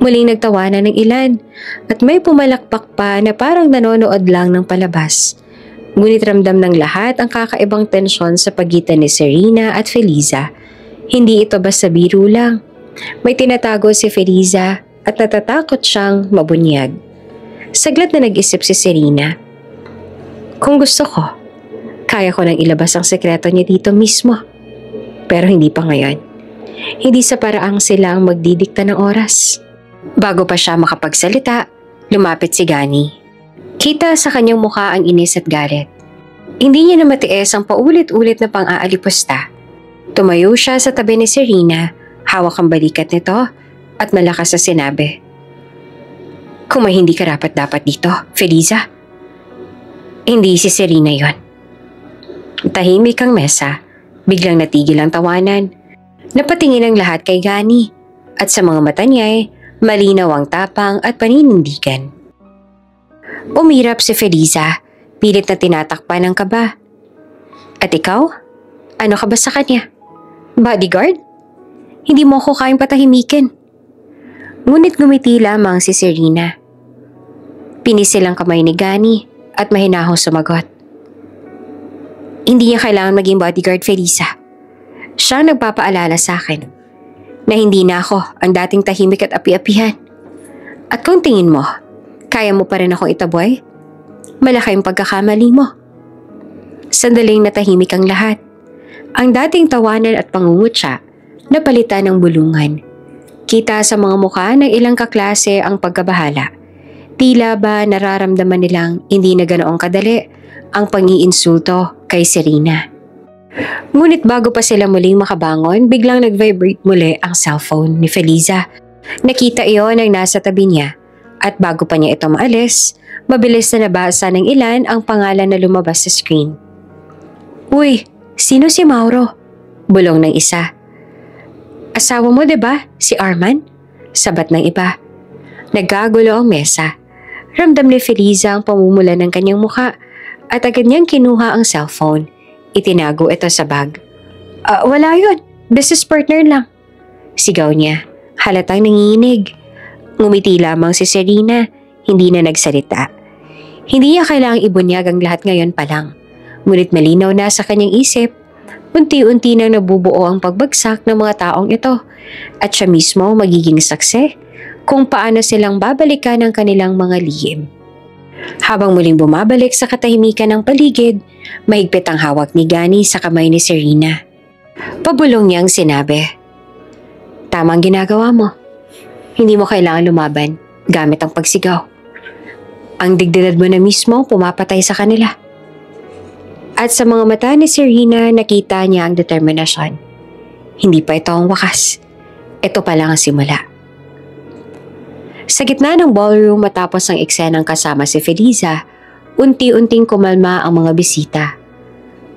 Muling nagtawanan ng ilan at may pumalakpak pa na parang nanonood lang ng palabas. Ngunit ramdam ng lahat ang kakaibang tensyon sa pagitan ni Serena at Feliza. Hindi ito basta biro lang. May tinatago si Feliza at natatakot siyang mabunyag. Saglit na nag-isip si Serena. Kung gusto ko, kaya ko nang ilabas ang sekreto niya dito mismo. Pero hindi pa ngayon. Hindi sa paraang sila ang magdidikta ng oras. Bago pa siya makapagsalita, lumapit si Gani. Kita sa kanyang mukha ang inis at galit. Hindi niya na matiis ang paulit-ulit na pang-aalipusta. Tumayo siya sa tabi ni Serena, hawak ang balikat nito at malakas na sinabi, "Kung may hindi karapat-dapat dito, Feliza." Hindi si Serena yon. Tahimik ang mesa, biglang natigil ang tawanan. Napatingin ang lahat kay Gani at sa mga mata niya ay malinaw ang tapang at paninindigan. Umirap si Feliza, pilit na tinatakpan ng kaba. "At ikaw? Ano ka ba sa kanya? Bodyguard? Hindi mo ako kayang patahimikin." Ngunit ngumiti lamang si Serena. Pinisil ang kamay ni Gani at mahinahong sumagot. "Hindi niya kailangan maging bodyguard, Feliza. Siya nagpapaalala sa akin na hindi na ako ang dating tahimik at api-apihan. At kung tingin mo, kaya mo pa rin akong itaboy, malaki ang pagkakamali mo." Sandaling natahimik ang lahat. Ang dating tawanan at pangungutya napalitan ng bulungan. Kita sa mga mukha ng ilang kaklase ang pagkabahala. Tila ba nararamdaman nilang hindi na ganoong kadali ang pang-iinsulto kay Serena. Ngunit bago pa sila muling makabangon, biglang nag-vibrate muli ang cellphone ni Feliza. Nakita iyon ang nasa tabi niya at bago pa niya ito maalis, mabilis na nabasa ng ilan ang pangalan na lumabas sa screen. "Uy, sino si Mauro?" Bulong ng isa. "Asawa mo, diba? Si Arman?" Sabat ng iba. Nagkagulo ang mesa. Ramdam ni Feliza ang pamumula ng kanyang mukha at agad niyang kinuha ang cellphone. Itinago ito sa bag. Wala yun. Business partner lang." Sigaw niya. Halatang nanginginig. Ngumiti lamang si Serena, hindi na nagsalita. Hindi niya kailangang ibunyag ang lahat ngayon pa lang. Ngunit malinaw na sa kanyang isip, unti-unti nang nabubuo ang pagbagsak ng mga taong ito at siya mismo magiging saksi kung paano silang babalikan ang kanilang mga lihim. Habang muling bumabalik sa katahimikan ng paligid, mahigpit ang hawak ni Gani sa kamay ni Serena. Pabulong niyang sinabi, "Tamang ginagawa mo. Hindi mo kailangan lumaban gamit ang pagsigaw. Ang dignidad mo na mismo pumapatay sa kanila." At sa mga mata ni Serena nakita niya ang determinasyon. Hindi pa ito ang wakas. Ito pa lang ang simula. Sa gitna ng ballroom matapos ang eksenang kasama si Feliza, unti-unting kumalma ang mga bisita.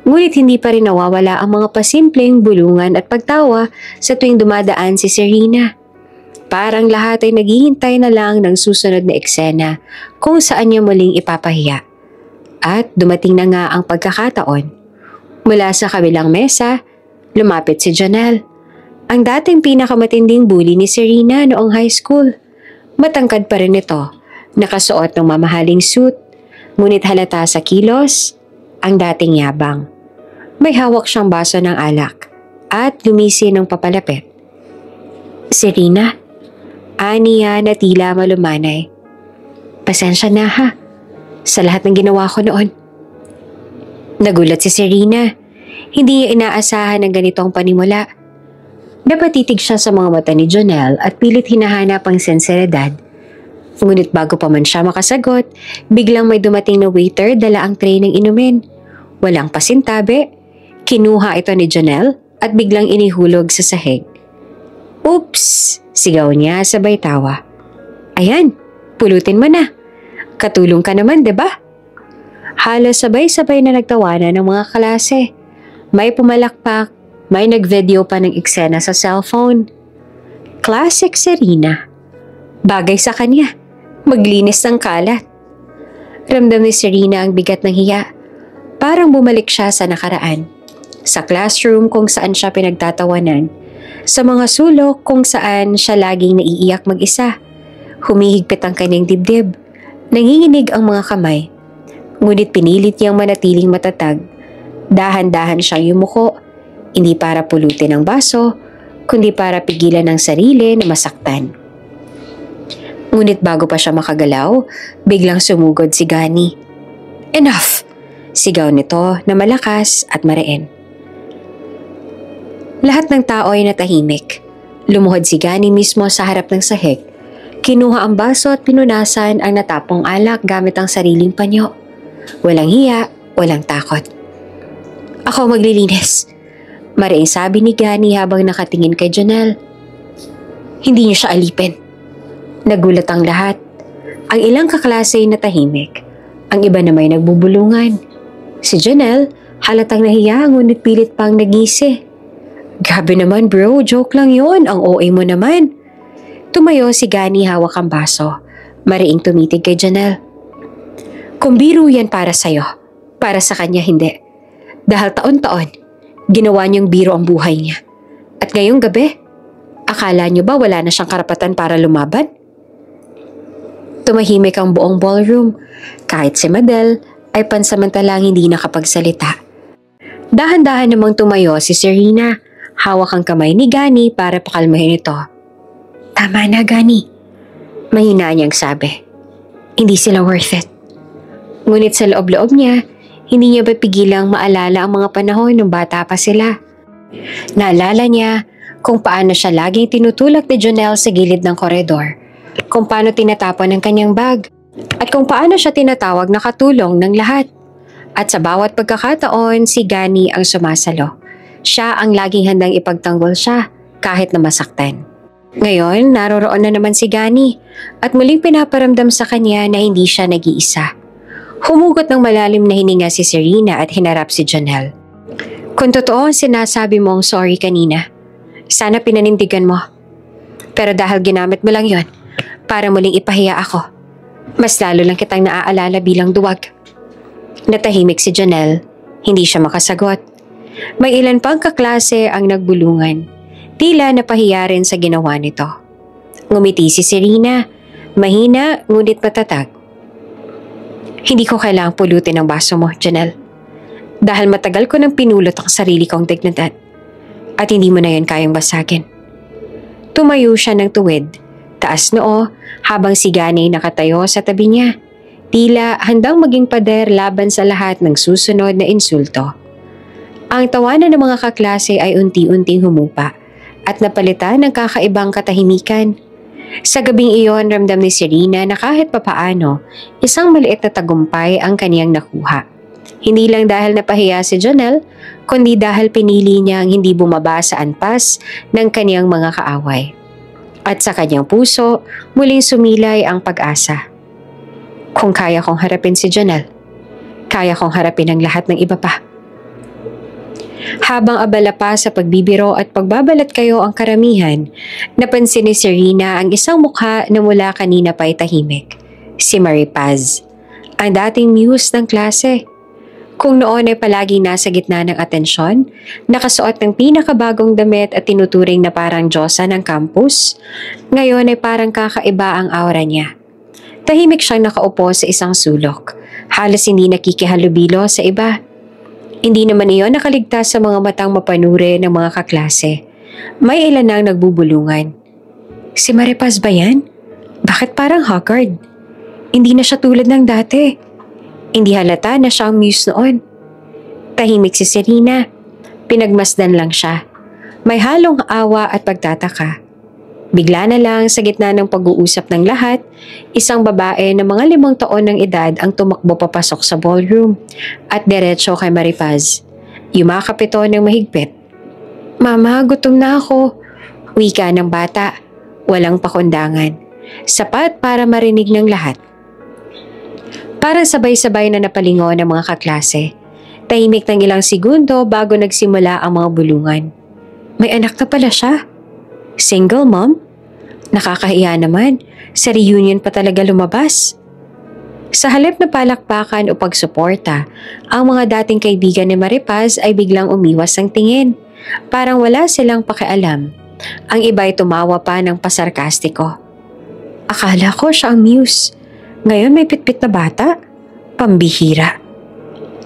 Ngunit hindi pa rin nawawala ang mga pasimpleng bulungan at pagtawa sa tuwing dumadaan si Serena. Parang lahat ay naghihintay na lang ng susunod na eksena kung saan niya muling ipapahiya. At dumating na nga ang pagkakataon. Mula sa kabilang mesa, lumapit si Janelle, ang dating pinakamatinding bully ni Serena noong high school. Matangkad pa rin ito, nakasuot ng mamahaling suit, ngunit halata sa kilos, ang dating yabang. May hawak siyang baso ng alak at lumisi ng papalapit. "Serena," aniya na tila malumanay. "Pasensya na ha, sa lahat ng ginawa ko noon." Nagulat si Serena. Hindi niya inaasahan ng ganitong panimula. Napatitig siya sa mga mata ni Janelle at pilit hinahanap ang senseridad. Ngunit bago pa man siya makasagot, biglang may dumating na waiter dala ang tray ng inumin. Walang pasintabi, kinuha ito ni Janelle at biglang inihulog sa sahig. "Oops!" sigaw niya sabay tawa. "Ayan, pulutin mo na. Katulong ka naman, 'di ba?" Halos sabay-sabay na nagtawanan ng mga klase. May pumalakpak, may nag-video pa ng eksena sa cellphone. Classic Serena. Bagay sa kanya, maglinis ng kalat. Ramdam ni Serena ang bigat ng hiya. Parang bumalik siya sa nakaraan. Sa classroom kung saan siya pinagtatawanan. Sa mga sulok kung saan siya laging naiiyak mag-isa. Humihigpit ang kanyang dibdib. Nanginginig ang mga kamay. Ngunit pinilit niyang manatiling matatag. Dahan-dahan siyang yumuko. Hindi para pulutin ang baso, kundi para pigilan ang sarili na masaktan. Ngunit bago pa siya makagalaw, biglang sumugod si Gani. "Enough!" sigaw nito na malakas at mariin. Lahat ng tao ay natahimik. Lumuhod si Gani mismo sa harap ng sahig. Kinuha ang baso at pinunasan ang natapong alak gamit ang sariling panyo. Walang hiya, walang takot. "Ako maglilinis," mariing sabi ni Gani habang nakatingin kay Janelle. Hindi niyo siya alipin. Nagulat ang lahat. Ang ilang kaklase ay natahimik. Ang iba na may nagbubulungan. Si Janelle, halatang nahiya ngunit pilit pang nagisi. "Grabe naman bro, joke lang yon. Ang OA mo naman." Tumayo si Gani hawak ang baso. Mariing tumitig kay Janelle. "Kung biro yan para sa'yo, para sa kanya hindi. Dahil taon-taon, ginawa niyang biro ang buhay niya. At ngayong gabi, akala niyo ba wala na siyang karapatan para lumaban?" Tumahimik ang buong ballroom. Kahit si Madel ay pansamantalang hindi nakapagsalita. Dahan-dahan namang tumayo si Serena. Hawak ang kamay ni Gani para pakalmahin ito. "Tama na, Gani," mahina niyang sabi. "Hindi sila worth it." Ngunit sa loob-loob niya, hindi niya mapigilang maalala ang mga panahon nung bata pa sila. Naalala niya kung paano siya laging tinutulak ni Janelle sa gilid ng koridor, kung paano tinatapon ang kanyang bag, at kung paano siya tinatawag na katulong ng lahat. At sa bawat pagkakataon, si Gani ang sumasalo. Siya ang laging handang ipagtanggol siya kahit na masaktan. Ngayon, naroroon na naman si Gani at muling pinaparamdam sa kanya na hindi siya nag-iisa. Humugot ng malalim na hininga si Serena at hinarap si Janelle. "Kung totoo ang sinasabi mong sorry kanina, sana pinanindigan mo. Pero dahil ginamit mo lang yon para muling ipahiya ako, mas lalo lang kitang naaalala bilang duwag." Natahimik si Janelle. Hindi siya makasagot. May ilan pang kaklase ang nagbulungan. Tila napahiya rin sa ginawa nito. Ngumiti si Serena. Mahina ngunit matatag. "Hindi ko kailangang pulutin ang baso mo, Janelle. Dahil matagal ko nang pinulot ang sarili kong dignidad at hindi mo na yan kayang basagin. Tumayo siya ng tuwid, taas noo, habang si Gani nakatayo sa tabi niya. Tila handang maging pader laban sa lahat ng susunod na insulto. Ang tawanan ng mga kaklase ay unti-unting humupa at napalitan ng kakaibang katahimikan. Sa gabing iyon, ramdam ni Serena na kahit papaano, isang maliit na tagumpay ang kaniyang nakuha. Hindi lang dahil napahiya si Janelle, kundi dahil pinili niyang hindi bumaba sa anpas ng kaniyang mga kaaway. At sa kanyang puso, muling sumilay ang pag-asa. Kung kaya kong harapin si Janelle, kaya kong harapin ang lahat ng iba pa. Habang abala pa sa pagbibiro at pagbabalat kayo ang karamihan, napansin ni Serena ang isang mukha na mula kanina pa'y tahimik. Si Mary Paz, ang dating muse ng klase. Kung noon ay palaging nasa gitna ng atensyon, nakasuot ng pinakabagong damit at tinuturing na parang diyosa ng campus, ngayon ay parang kakaiba ang aura niya. Tahimik siyang nakaupo sa isang sulok, halos hindi nakikihalubilo sa iba. Hindi naman iyon nakaligtas sa mga matang mapanuri ng mga kaklase. May ilan nang nagbubulungan. Si Maripaz ba yan? Bakit parang haggard? Hindi na siya tulad ng dati. Hindi halata na siya ang muse noon. Tahimik si Serena. Pinagmasdan lang siya. May halong awa at pagtataka. Bigla na lang sa gitna ng pag-uusap ng lahat, isang babae na mga 5 taon ng edad ang tumakbo papasok sa ballroom at diretso kay Maripaz. Yumakap ito ng mahigpit. "Mama, gutom na ako." Wika ng bata, walang pakundangan. Sapat para marinig ng lahat. Parang sabay-sabay na napalingon ang mga kaklase. Tahimik ng ilang segundo bago nagsimula ang mga bulungan. May anak na pala siya. Single mom? Nakakahiya naman. Sa reunion pa talaga lumabas. Sa halip na palakpakan o pagsuporta, ang mga dating kaibigan ni Maripaz ay biglang umiwas ng tingin. Parang wala silang pakialam. Ang iba ay tumawa pa ng pasarkastiko. Akala ko siya ang muse. Ngayon may pitpit na bata? Pambihira.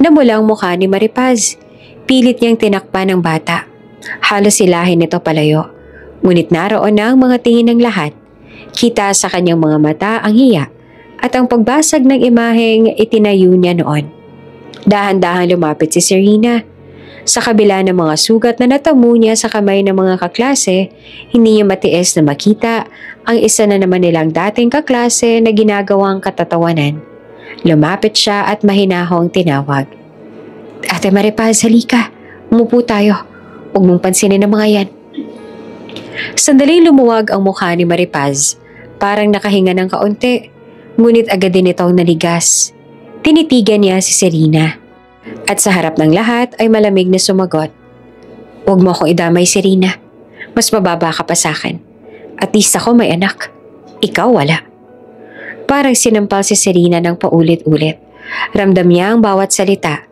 Namula ang mukha ni Maripaz. Pilit niyang tinakpan ng bata. Halos silahin nito palayo. Ngunit naroon na ang mga tingin ng lahat. Kita sa kanyang mga mata ang hiya at ang pagbasag ng imaheng itinayo niya noon. Dahan-dahan lumapit si Serena. Sa kabila ng mga sugat na natamo niya sa kamay ng mga kaklase, hindi niya matiis na makita ang isa na naman nilang dating kaklase na ginagawang katatawanan. Lumapit siya at mahinahong tinawag. Ate Maripaz, halika. Umupo tayo. Huwag mong pansinin ang mga yan. Sandaling lumuwag ang mukha ni Maripaz. Parang nakahinga ng kaunti. Ngunit agad din itong naligas. Tinitigan niya si Serena. At sa harap ng lahat ay malamig na sumagot. Huwag mo akong idamay, Serena. Mas mababa ka pa sa akin. At least ako may anak. Ikaw wala. Parang sinampal si Serena ng paulit-ulit. Ramdam niya ang bawat salita.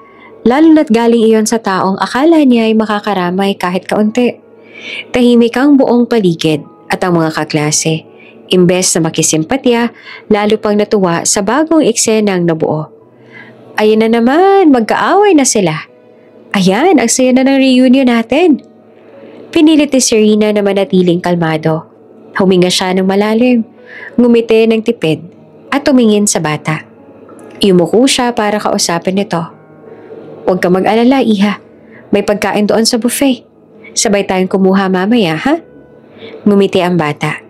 Lalo na't galing iyon sa taong akala niya ay makakaramay kahit kaunti. Tahimik ang buong paligid at ang mga kaklase. Imbes na makisimpatya, lalo pang natuwa sa bagong eksenang nabuo. Ayan na naman, magkaaway na sila. Ayan, ang saya na ng reunion natin. Pinilit ni Serena na manatiling kalmado. Huminga siya ng malalim, ngumiti ng tipid at tumingin sa bata. Yumuko siya para kausapin nito. Huwag ka mag-alala, iha. May pagkain doon sa buffet. Sabay tayong kumuha mamaya, ha? Ngumiti ang bata.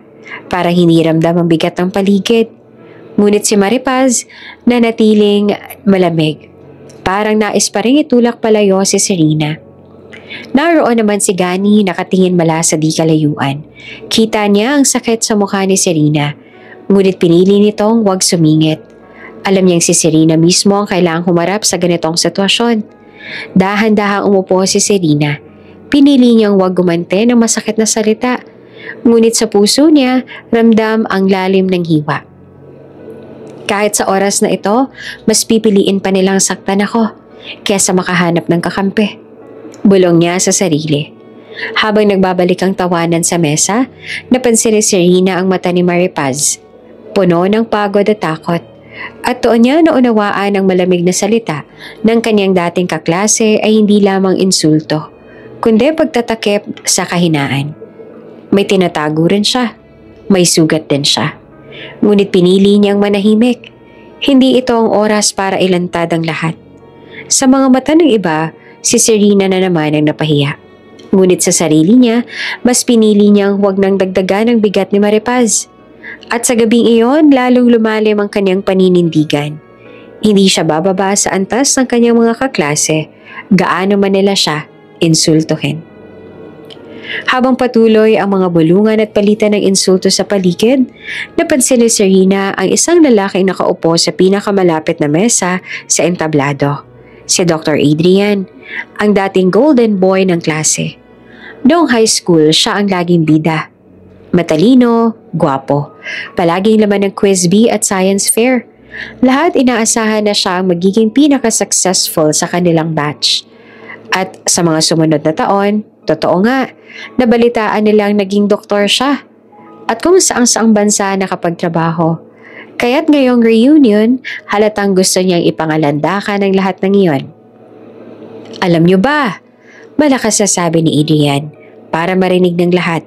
Para hindi ramdam ang bigat ng paligid. Ngunit si Maripaz nanatiling malamig. Parang nais pa rin itulak palayo si Serena. Naroon naman si Gani nakatingin mala sa di kalayuan. Kita niya ang sakit sa mukha ni Serena. Ngunit pinili nitong huwag sumingit. Alam niyang si Serena mismo ang kailangang humarap sa ganitong sitwasyon. Dahan-dahang umupo si Serena. Pinili niyang huwag gumante ng masakit na salita. Ngunit sa puso niya, ramdam ang lalim ng hiwa. Kahit sa oras na ito, mas pipiliin pa nilang saktan ako kaysa makahanap ng kakampi. Bulong niya sa sarili. Habang nagbabalik ang tawanan sa mesa, napansin ni Serena ang mata ni Maripaz. Puno ng pagod at takot. At doon niya naunawaan ang malamig na salita ng kanyang dating kaklase ay hindi lamang insulto, kundi pagtatakip sa kahinaan. May tinatago rin siya. May sugat din siya. Ngunit pinili niyang manahimik. Hindi ito ang oras para ilantad ang lahat. Sa mga mata ng iba, si Serena na naman ang napahiya. Ngunit sa sarili niya, mas pinili niyang huwag nang dagdagan ang bigat ni Maripaz. At sa gabing iyon, lalong lumalim ang kanyang paninindigan. Hindi siya bababa sa antas ng kanyang mga kaklase, gaano man nila siya insultuhin. Habang patuloy ang mga bulungan at palitan ng insulto sa paligid, napansin ni Serena ang isang lalaking nakaupo sa pinakamalapit na mesa sa entablado. Si Dr. Adrian, ang dating golden boy ng klase. Noong high school, siya ang laging bida. Matalino, gwapo. Palaging laman ng quiz bee at science fair. Lahat inaasahan na siya ang magiging pinaka-successful sa kanilang batch. At sa mga sumunod na taon, totoo nga, nabalitaan nilang naging doktor siya. At kung saang-saang bansa nakapagtrabaho. Kaya't ngayong reunion, halatang gusto niyang ipangalandakan ang lahat ng iyon. Alam niyo ba? Malakas na sabi ni Adrian para marinig ng lahat.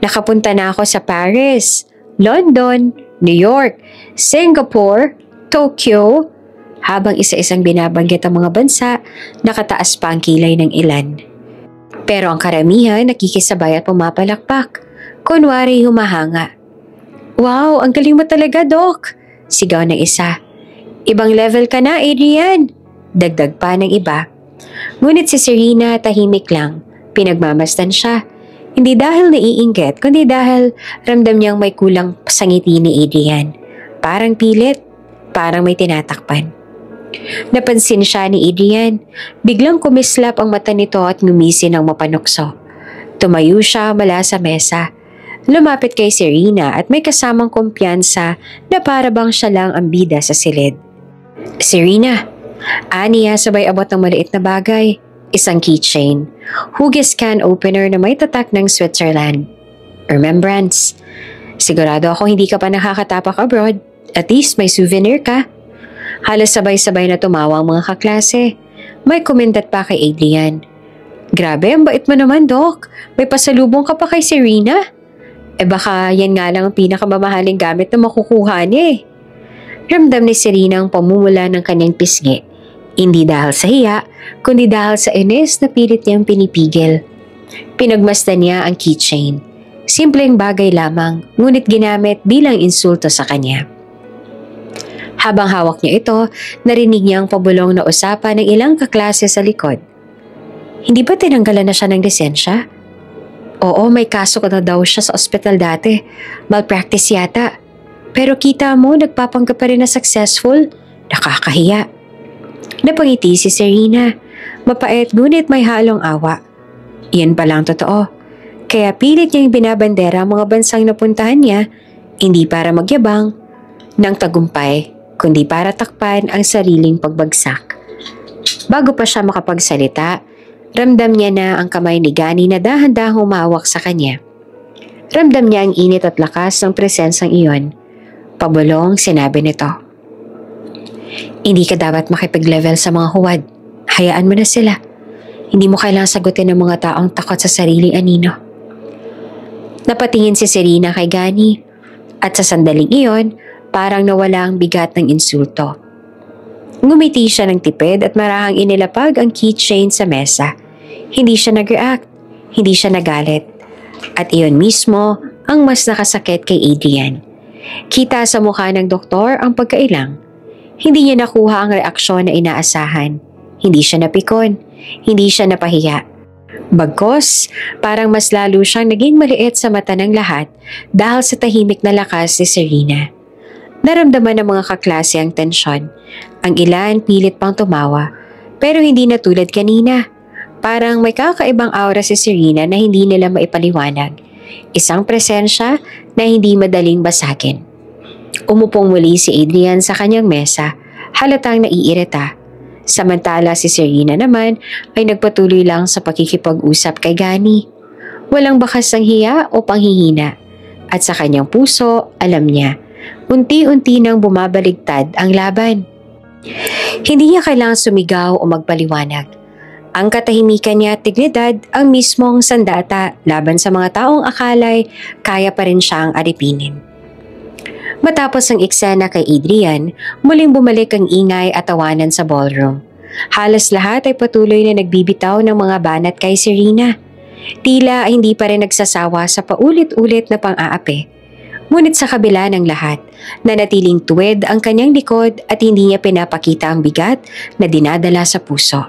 Nakapunta na ako sa Paris, London, New York, Singapore, Tokyo. Habang isa-isang binabanggit ang mga bansa, nakataas pa ang kilay ng ilan. Pero ang karamihan nakikisabay at pumapalakpak. Kunwari humahanga. Wow, ang galing mo talaga, Doc! Sigaw ng isa. Ibang level ka na, Adrian! Dagdag pa ng iba. Ngunit si Serena tahimik lang. Pinagmamasdan siya. Hindi dahil naiinggit, kundi dahil ramdam niyang may kulang sa ngiti ni Adrian. Parang pilit, parang may tinatakpan. Napansin siya ni Adrian. Biglang kumislap ang mata nito at ngumisi ng mapanukso. Tumayo siya mula sa mesa. Lumapit kay Serena at may kasamang kumpiyansa na para bang siya lang ang bida sa silid. Serena, aniya sabay abot ng maliit na bagay. Isang keychain. Hugis can opener na may tatak ng Switzerland. Remembrance. Sigurado ako hindi ka pa nakakatapak abroad. At least may souvenir ka. Halos sabay-sabay na tumawa ang mga kaklase. May kumendat pa kay Adrian. Grabe, ang bait mo naman, Doc. May pasalubong ka pa kay Serena. Baka yan nga lang ang pinakamamahaling gamit na makukuha niya eh. Ramdam ni Serena ang pamumula ng kanyang pisngi. Hindi dahil sa hiya, kundi dahil sa inis na pilit niyang pinipigil. Pinagmasdan niya ang keychain. Simpleng bagay lamang, ngunit ginamit bilang insulto sa kanya. Habang hawak niya ito, narinig niya ang pabulong na usapan ng ilang kaklase sa likod. Hindi ba tinanggalan na siya ng lisensya? Oo, may kaso na daw siya sa ospital dati. Malpractice yata. Pero kita mo, nagpapanggap pa rin na successful. Nakakahiya. Napangiti si Serena. Mapait ngunit may halong awa. Iyan palang totoo. Kaya pilit niyang binabandera ang mga bansang napuntahan niya, hindi para magyabang ng tagumpay, kundi para takpan ang sariling pagbagsak. Bago pa siya makapagsalita, ramdam niya na ang kamay ni Gani na dahan-dahang humawak sa kanya. Ramdam niya ang init at lakas ng presensang iyon. Pabulong sinabi nito. Hindi ka dapat makipag-level sa mga huwad. Hayaan mo na sila. Hindi mo kailangang sagutin ng mga taong takot sa sariling anino. Napatingin si Serena kay Gani at sa sandaling iyon, parang nawala ang bigat ng insulto. Ngumiti siya ng tipid at marahang inilapag ang keychain sa mesa. Hindi siya nag-react, hindi siya nagalit. At iyon mismo ang mas nakasakit kay Adrian. Kita sa mukha ng doktor ang pagkailang. Hindi niya nakuha ang reaksyon na inaasahan. Hindi siya napikon, hindi siya napahiya. Bagkos, parang mas lalo siyang naging maliit sa mata ng lahat dahil sa tahimik na lakas ni Serena. Naramdaman ng mga kaklase ang tensyon. Ang ilan pilit pang tumawa, pero hindi na tulad kanina. Parang may kakaibang aura si Serena na hindi nila maipaliwanag. Isang presensya na hindi madaling basagin. Umupong muli si Adrian sa kanyang mesa, halatang naiirita. Samantala si Serena naman ay nagpatuloy lang sa pakikipag-usap kay Gani. Walang bakas ng hiya o panghihina. At sa kanyang puso, alam niya, Unti-unti nang bumabaligtad ang laban. Hindi niya kailangang sumigaw o magpaliwanag. Ang katahimikan niya at dignidad ang mismong sandata laban sa mga taong akalay kaya pa rin siyang aripinin. Matapos ang eksena kay Adrian, muling bumalik ang ingay at tawanan sa ballroom. Halos lahat ay patuloy na nagbibitaw ng mga banat kay Serena. Tila hindi pa rin nagsasawa sa paulit-ulit na pang-aapi. Ngunit sa kabila ng lahat, nanatiling tuwid ang kanyang likod at hindi niya pinapakita ang bigat na dinadala sa puso.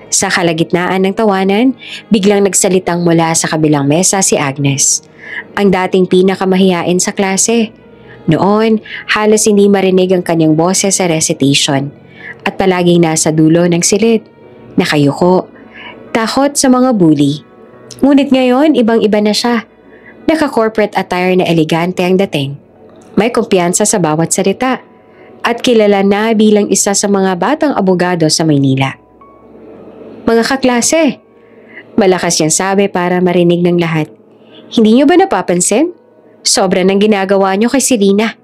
Sa kalagitnaan ng tawanan, biglang nagsalitang mula sa kabilang mesa si Agnes, ang dating pinakamahiyain sa klase. Noon, halos hindi marinig ang kanyang boses sa recitation at palaging nasa dulo ng silid, nakayuko, takot sa mga bully. Ngunit ngayon, ibang-iba na siya. Naka-corporate attire na elegante ang dating. May kumpiyansa sa bawat salita at kilala na bilang isa sa mga batang abogado sa Maynila. Mga kaklase, malakas niyang sabi para marinig ng lahat. Hindi niyo ba napapansin? Sobra ng ginagawa niyo kay Serena.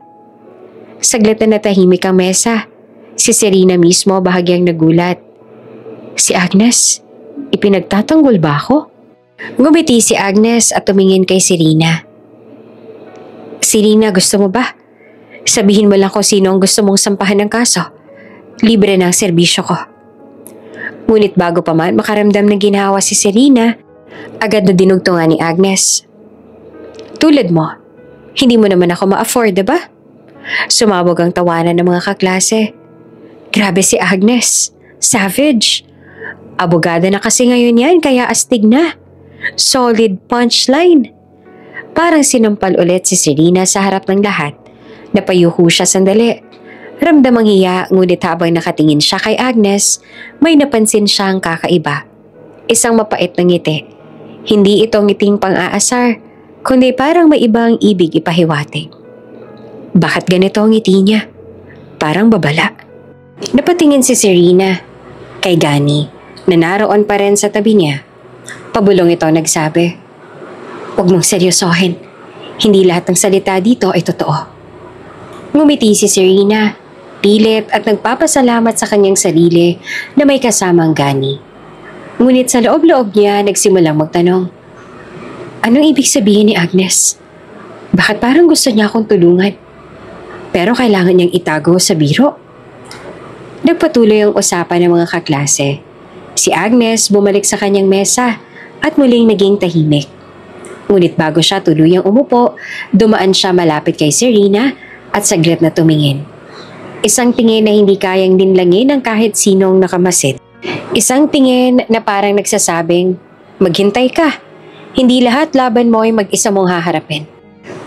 Saglit na natahimik ang mesa. Si Serena mismo bahagyang nagulat. Si Agnes, ipinagtatanggol ba ako? Ngumiti si Agnes at tumingin kay Serena. Serena, gusto mo ba? Sabihin mo lang kung sino ang gusto mong sampahan ng kaso. Libre na ang serbisyo ko. Ngunit bago pa man makaramdam ng ginawa si Serena, agad na dinugtungan ni Agnes. Tulad mo, hindi mo naman ako ma-afford, diba? Sumabog ang tawanan ng mga kaklase. Grabe si Agnes, savage. Abogada na kasi ngayon yan kaya astig na. Solid punchline. Parang sinampal ulit si Serena sa harap ng lahat. Napayuho siya sandali. Ramdamang hiya, ngunit habang nakatingin siya kay Agnes, may napansin siyang kakaiba. Isang mapait na ngiti. Hindi ito ngiting pang-aasar, kundi parang may ibang ibig ipahiwati. Bakit ganito ang ngiti niya? Parang babala. Napatingin si Serena kay Gani na naroon pa rin sa tabi niya. Pabulong ito nagsabi, "Huwag mong seryosohin. Hindi lahat ng salita dito ay totoo." Ngumiti si Serena, pilit at nagpapasalamat sa kanyang sarili na may kasamang Gani. Ngunit sa loob-loob niya nagsimulang magtanong, anong ibig sabihin ni Agnes? Bakit parang gusto niya akong tulungan? Pero kailangan niyang itago sa biro? Nagpatuloy ang usapan ng mga kaklase. Si Agnes bumalik sa kanyang mesa at muling naging tahimik. Ngunit bago siya tuluyang umupo, dumaan siya malapit kay Serena at saglit na tumingin. Isang tingin na hindi kayang dinlangin ng kahit sinong nakamasid. Isang tingin na parang nagsasabing, maghintay ka. Hindi lahat laban mo ay mag-isa mong haharapin.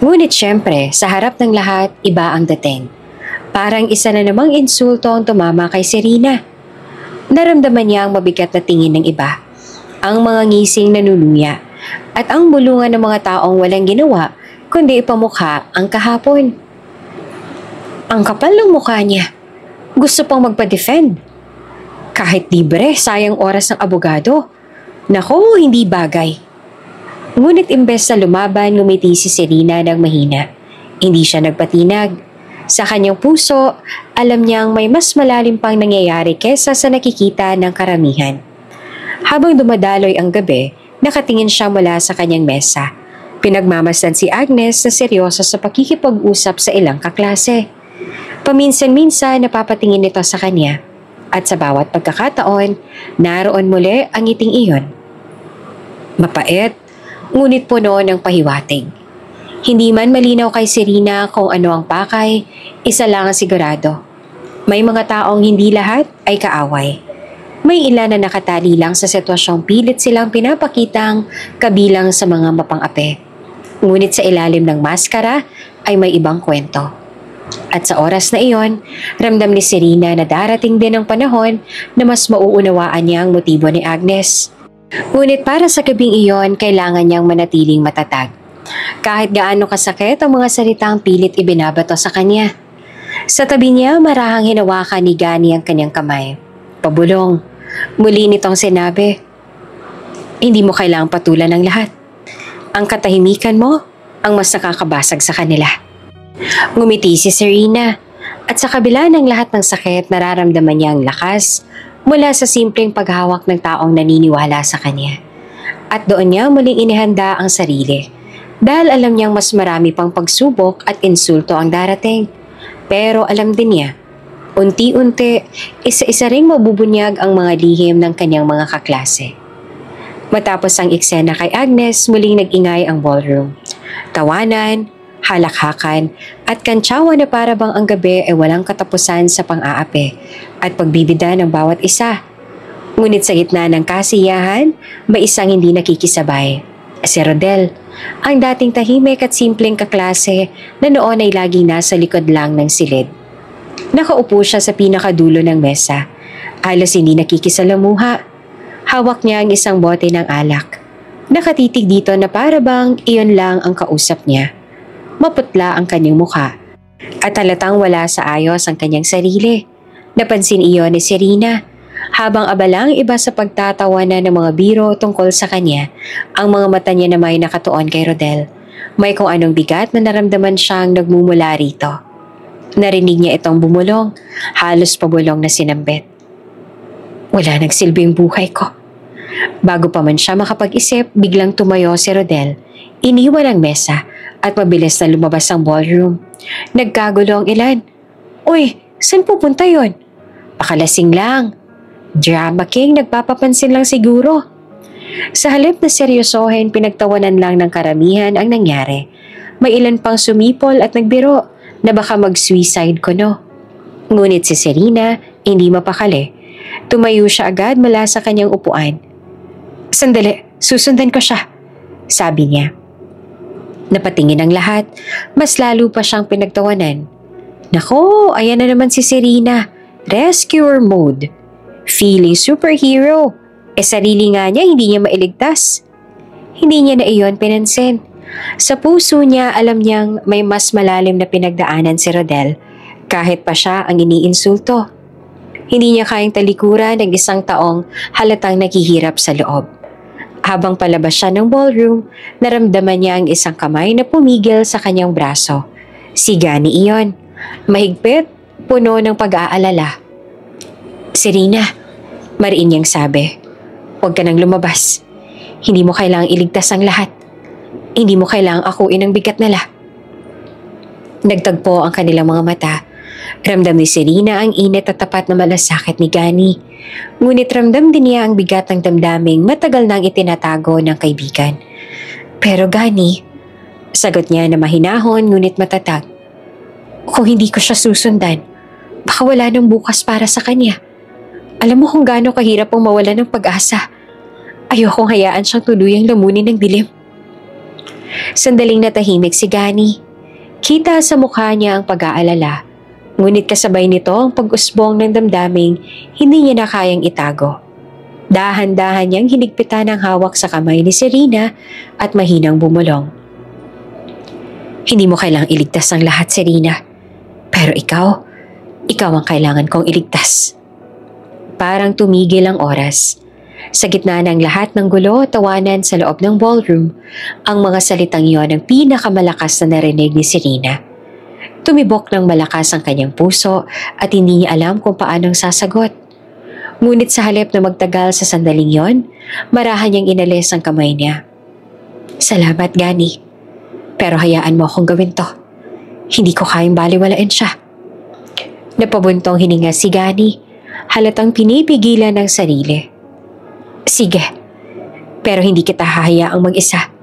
Ngunit syempre, sa harap ng lahat, iba ang dating. Parang isa na namang insulto ang tumama kay Serena. Naramdaman niya ang mabigat na tingin ng iba. Ang mga ngising nanuluya at ang bulungan ng mga taong walang ginawa kundi ipamukha ang kahapon. Ang kapal ng mukha niya. Gusto pang magpa-defend. Kahit libre, sayang oras ng abogado. Naku, hindi bagay. Ngunit imbes na lumaban, ngumiti si Serena ng mahina. Hindi siya nagpatinag. Sa kanyang puso, alam niyang may mas malalim pang nangyayari kesa sa nakikita ng karamihan. Habang dumadaloy ang gabi, nakatingin siya mula sa kanyang mesa. Pinagmamasdan si Agnes na seryoso sa pakikipag-usap sa ilang kaklase. Paminsan-minsan napapatingin ito sa kanya at sa bawat pagkakataon, naroon muli ang ngiting iyon. Mapait, ngunit puno ng pahiwatig. Hindi man malinaw kay Serena kung ano ang pakay, isa lang ang sigurado. May mga taong hindi lahat ay kaaway. May ilan na nakatali lang sa sitwasyong pilit silang pinapakitang kabilang sa mga mapang-ape. Ngunit sa ilalim ng maskara ay may ibang kwento. At sa oras na iyon, ramdam ni Serena na darating din ang panahon na mas mauunawaan niya ang motibo ni Agnes. Ngunit para sa gabing iyon, kailangan niyang manatiling matatag. Kahit gaano kasakit ang mga salitang pilit ibinabato sa kanya. Sa tabi niya, marahang hinawakan ni Gani ang kanyang kamay. Pabulong, muli nitong sinabi, hindi mo kailangang patulan ng lahat. Ang katahimikan mo ang mas nakakabasag sa kanila. Ngumiti si Serena at sa kabila ng lahat ng sakit nararamdaman niya ang lakas mula sa simpleng paghawak ng taong naniniwala sa kanya. At doon niya muling inihanda ang sarili dahil alam niyang mas marami pang pagsubok at insulto ang darating. Pero alam din niya, unti-unti, isa-isa ring mabubunyag ang mga lihim ng kanyang mga kaklase. Matapos ang eksena kay Agnes, muling nag-ingay ang ballroom. Tawanan, halakhakan at kantsawa na para bang ang gabi ay walang katapusan sa pang-aapi at pagbibida ng bawat isa. Ngunit sa gitna ng kasiyahan, may isang hindi nakikisabay. Si Rodel, ang dating tahimik at simpleng kaklase na noon ay laging nasa likod lang ng silid. Nakaupo siya sa pinakadulo ng mesa. Halos hindi nakikisalamuha. Hawak niya ang isang bote ng alak. Nakatitig dito na para bang iyon lang ang kausap niya. Maputla ang kanyang mukha at halatang wala sa ayos ang kanyang sarili. Napansin iyon ni Serena habang abalang iba sa pagtatawanan ng mga biro tungkol sa kanya. Ang mga mata niya na may nakatuon kay Rodel. May kung anong bigat na naramdaman siyang nagmumula rito. Narinig niya itong bumulong, halos pabulong na sinambit. Wala nagsilbing buhay ko. Bago pa man siya makapag-isip, biglang tumayo si Rodel. Iniwan ang mesa at mabilis na lumabas ang ballroom. Nagkagulo ang ilan. Uy, saan pupunta yon? Pakalasing lang. Drama king, nagpapapansin lang siguro. Sa halip na seryosohin, pinagtawanan lang ng karamihan ang nangyari. May ilan pang sumipol at nagbiro na baka mag-suicide ko no. Ngunit si Serena, hindi mapakali. Tumayo siya agad mula sa kanyang upuan. Sandali, susundan ko siya, sabi niya. Napatingin ang lahat, mas lalo pa siyang pinagtawanan. Nako, ayan na naman si Serena. Rescuer mode. Feeling superhero. Sarili nga niya, hindi niya mailigtas. Hindi niya na iyon pinansin. Sa puso niya, alam niyang may mas malalim na pinagdaanan si Rodel, kahit pa siya ang iniinsulto. Hindi niya kayang talikuran ng isang taong halatang naghihirap sa loob. Habang palabas siya ng ballroom, naramdaman niya ang isang kamay na pumigil sa kanyang braso. Si Gani iyon. Mahigpit, puno ng pag-aalala. Serena, mariin niyang sabi, huwag ka nang lumabas. Hindi mo kailangang iligtas ang lahat. Hindi mo kailangang akuin ang bigat nila. Nagtagpo ang kanilang mga mata. Ramdam ni Serena ang init at tapat na malasakit ni Gani. Ngunit ramdam din niya ang bigat ng damdaming matagal nang itinatago ng kaibigan. Pero Gani, sagot niya na mahinahon ngunit matatag. Kung hindi ko siya susundan, baka wala nang bukas para sa kanya. Alam mo kung gaano kahirap ang mawala ng pag-asa. Ayokong hayaan siyang tuluyang lamunin ng dilim. Sandaling natahimik si Gani. Kita sa mukha niya ang pag-aalala. Ngunit kasabay nito ang pag-usbong ng damdaming hindi niya na kayang itago. Dahan-dahan niyang hinigpitan ang hawak sa kamay ni Serena at mahinang bumulong. Hindi mo kailangang iligtas ang lahat, Serena. Pero ikaw ang kailangan kong iligtas. Parang tumigil ang oras. Sa gitna ng lahat ng gulo at tawanan sa loob ng ballroom, ang mga salitang iyon ang pinakamalakas na narinig ni Serena. Tumibok ng malakas ang kanyang puso at hindi niya alam kung paanong sasagot. Ngunit sa halip na magtagal sa sandaling yon, marahan niyang inalis ang kamay niya. Salamat, Gani. Pero hayaan mo akong gawin to. Hindi ko kayang baliwalain siya. Napabuntong hininga si Gani, halatang pinipigilan ng sarili. Sige, pero hindi kita hahayaang mag-isa.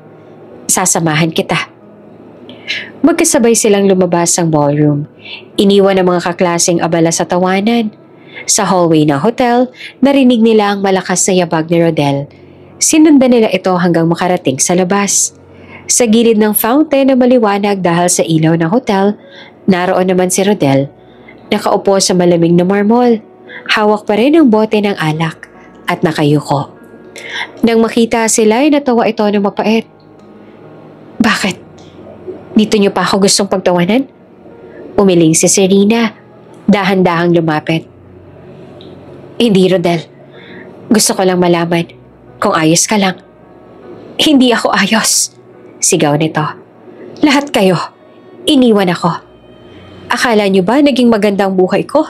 Sasamahan kita. Magkasabay silang lumabas ang ballroom. Iniwan ang mga kaklaseng abala sa tawanan. Sa hallway ng hotel, narinig nila ang malakas na yabag ni Rodel. Sinundan nila ito hanggang makarating sa labas. Sa gilid ng fountain na maliwanag dahil sa ilaw ng hotel, naroon naman si Rodel. Nakaupo sa malamig na marmol. Hawak pa rin ang bote ng alak at nakayuko. Nang makita sila ay natawa ito ng mapait. Bakit? Dito niyo pa ako gustong pagtawanan? Umiling si Serena, dahan-dahang lumapit. Hindi, Rodel. Gusto ko lang malaman kung ayos ka lang. Hindi ako ayos, sigaw nito. Lahat kayo, Iniwan ako. Akala niyo ba naging magandang buhay ko?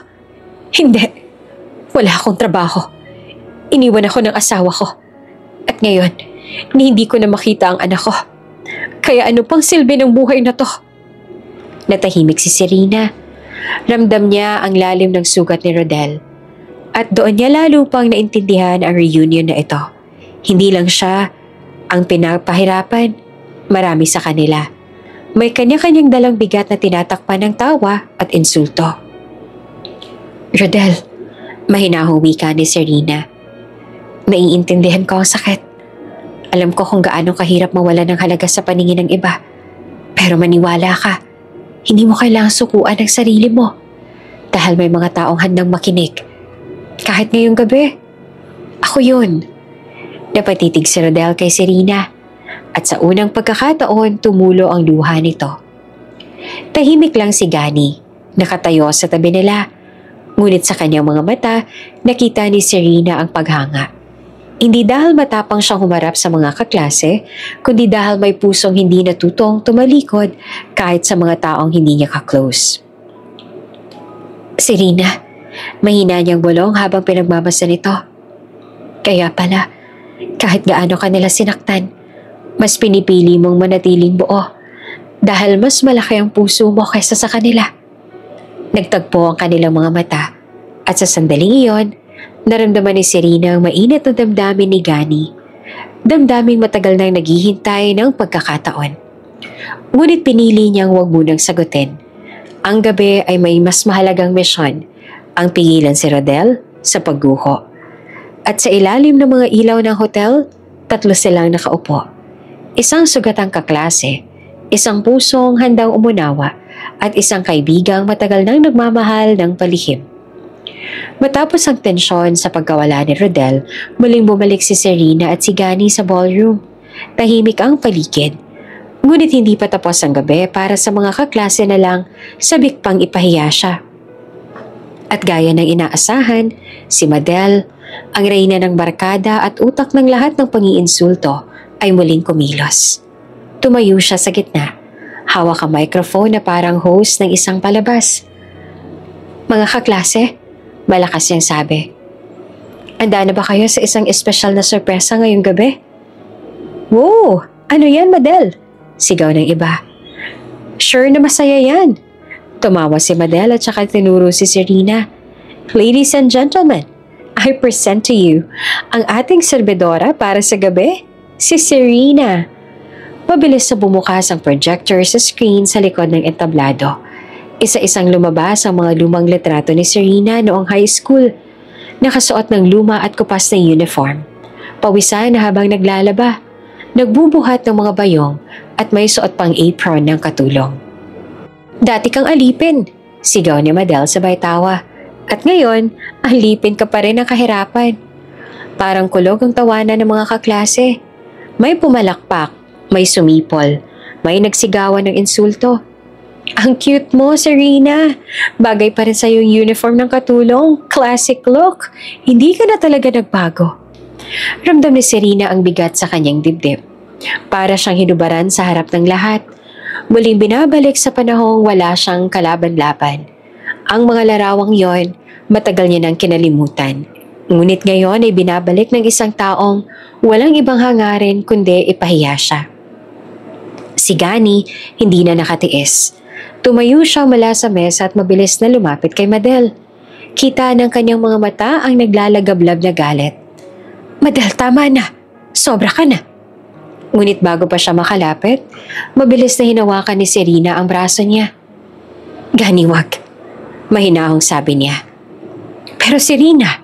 Hindi. Wala akong trabaho. Iniwan ako ng asawa ko. At ngayon, hindi ko na makita ang anak ko. Kaya ano pang silbi ng buhay na to? Natahimik si Serena. Ramdam niya ang lalim ng sugat ni Rodel. At doon niya lalo pang naintindihan ang reunion na ito. Hindi lang siya ang pinapahirapan, marami sa kanila. May kanya-kanyang dalang bigat na tinatakpan ng tawa at insulto. Rodel, mahinahong wika ni Serena. Naiintindihan ko ang sakit. Alam ko kung gaano kahirap mawala ng halaga sa paningin ng iba. Pero maniwala ka, hindi mo kailangang sukuan ang sarili mo. Dahil may mga taong handang makinig. Kahit ngayong gabi, ako yun. Napatitig si Rodel kay Serena. At sa unang pagkakataon, tumulo ang luha nito. Tahimik lang si Gani, nakatayo sa tabi nila. Ngunit sa kanyang mga mata, nakita ni Serena ang paghanga. Hindi dahil matapang siyang humarap sa mga kaklase, kundi dahil may pusong hindi natutong tumalikod kahit sa mga taong hindi niya ka-close. Serena, mahina niyang bulong habang pinagmamasa nito. Kaya pala, kahit gaano ka nila sinaktan, mas pinipili mong manatiling buo dahil mas malaki ang puso mo kaysa sa kanila. Nagtagpo ang kanilang mga mata at sa sandaling iyon, naramdaman ni Serena ang mainit na damdamin ni Gani. Damdaming matagal nang naghihintay ng pagkakataon. Ngunit pinili niyang huwag munang sagutin. Ang gabi ay may mas mahalagang misyon, ang pigilan si Rodel sa pagguho. At sa ilalim ng mga ilaw ng hotel, 3 silang nakaupo. Isang sugatang kaklase, isang pusong handang umunawa, at isang kaibigang matagal nang nagmamahal ng palihim. Matapos ang tensyon sa pagkawala ni Rodel, muling bumalik si Serena at si Gani sa ballroom. Tahimik ang paligid. Ngunit hindi pa tapos ang gabi para sa mga kaklase na lang sabik pang ipahiya siya. At gaya ng inaasahan, si Madel, ang reyna ng barkada at utak ng lahat ng pangiinsulto, ay muling kumilos. Tumayo siya sa gitna, hawak ang microphone na parang host ng isang palabas. Mga kaklase, malakas niyang sabi. Handa na ba kayo sa isang espesyal na sorpresa ngayong gabi? Wow! Ano yan, Madel? Sigaw ng iba. Sure na masaya yan. Tumawa si Madel at saka tinuro si Serena. Ladies and gentlemen, I present to you ang ating serbedora para sa gabi, si Serena. Mabilis na bumukas ang projector sa screen sa likod ng entablado. Isa-isang lumabas ang mga lumang litrato ni Serena noong high school. Nakasuot ng luma at kupas na uniform. Pawisan na habang naglalaba. Nagbubuhat ng mga bayong at may suot pang apron ng katulong. Dati kang alipin, sigaw ni Madel sabay tawa. At ngayon, alipin ka pa rin ng kahirapan. Parang kulog ang tawanan ng mga kaklase. May pumalakpak, may sumipol, may nagsigawan ng insulto. Ang cute mo, Serena. Bagay pa rin sa yung uniform ng katulong. Classic look. Hindi ka na talaga nagbago. Ramdam ni Serena ang bigat sa kanyang dibdib. Para siyang hinubaran sa harap ng lahat. Muling binabalik sa panahong wala siyang kalaban-laban. Ang mga larawang yon, matagal niya nang kinalimutan. Ngunit ngayon ay binabalik ng isang taong walang ibang hangarin kundi ipahiya siya. Si Gani hindi na nakatiis. Tumayo siya mula sa mesa at mabilis na lumapit kay Madel. Kita ng kanyang mga mata ang naglalagablab na galit. Madel, tama na. Sobra ka na. Ngunit bago pa siya makalapit, mabilis na hinawakan ni Serena ang braso niya. Gani, wag. Mahinahong sabi niya. Pero Serena,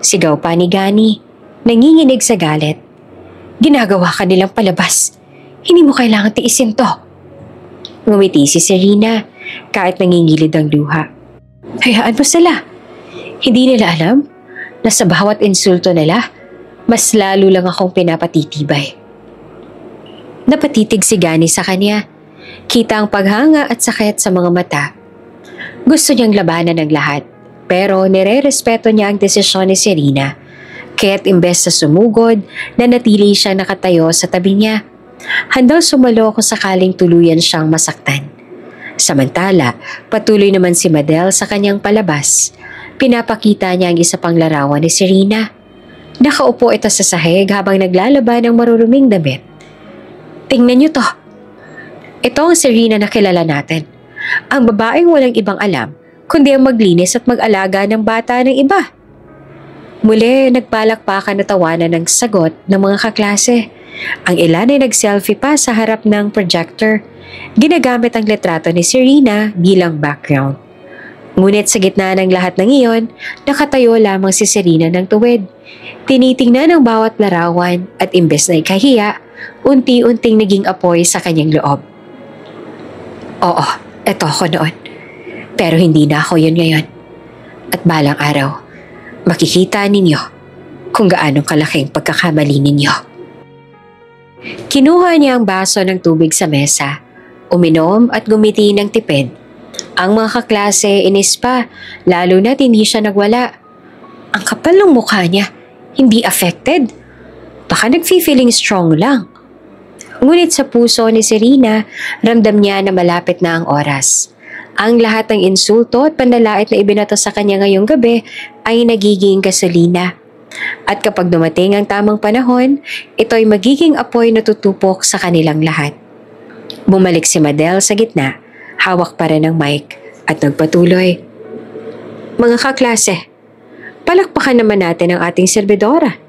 sigaw pa ni Gani, nanginginig sa galit. Ginagawa ka nilang palabas. Hindi mo kailangan tiisin to. Ngumiti si Serena kahit nangingilid ang luha. Hayaan mo sila. Hindi nila alam na sa bawat insulto nila, mas lalo lang akong pinapatitibay. Napatitig si Gani sa kanya. Kita ang paghanga at sakit sa mga mata. Gusto niyang labanan ng lahat, pero nire-respeto niya ang desisyon ni Serena. Kaya't imbes sa sumugod, nanatili siya nakatayo sa tabi niya. Handang sumalo kung sakaling tuluyan siyang masaktan. Samantala, patuloy naman si Madel sa kanyang palabas. Pinapakita niya ang isa pang larawan ni Serena. Nakaupo ito sa sahig habang naglalaban ng maruruming damit. Tingnan niyo to. Ito ang Serena na kilala natin. Ang babaeng walang ibang alam kundi ang maglinis at mag-alaga ng bata ng iba. Muli, nagpalakpakan na tawanan ng sagot ng mga kaklase. Ang ilan ay nag-selfie pa sa harap ng projector. Ginagamit ang litrato ni Serena bilang background. Ngunit sa gitna ng lahat ng iyon, nakatayo lamang si Serena ng tuwid. Tinitingnan ang bawat larawan at imbes na ikahiya, unti-unting naging apoy sa kanyang loob. Oo, eto ako noon. Pero hindi na ako yun ngayon. At balang araw, makikita ninyo kung gaano kalaking pagkakamali ninyo. Kinuha niya ang baso ng tubig sa mesa, uminom at gumiti ng tipid. Ang mga kaklase inis pa, lalo na't hindi siya nagwala. Ang kapal ng mukha niya, hindi affected. Baka nag-feeling strong lang. Ngunit sa puso ni Serena, ramdam niya na malapit na ang oras. Ang lahat ng insulto at panlalait na ibinato sa kanya ngayong gabi ay nagiging gasolina. At kapag dumating ang tamang panahon, ito ay magiging apoy na tutupok sa kanilang lahat. Bumalik si Madel sa gitna, hawak pa rin ang mic at nagpatuloy. Mga kaklase, palakpakan naman natin ang ating serbidora.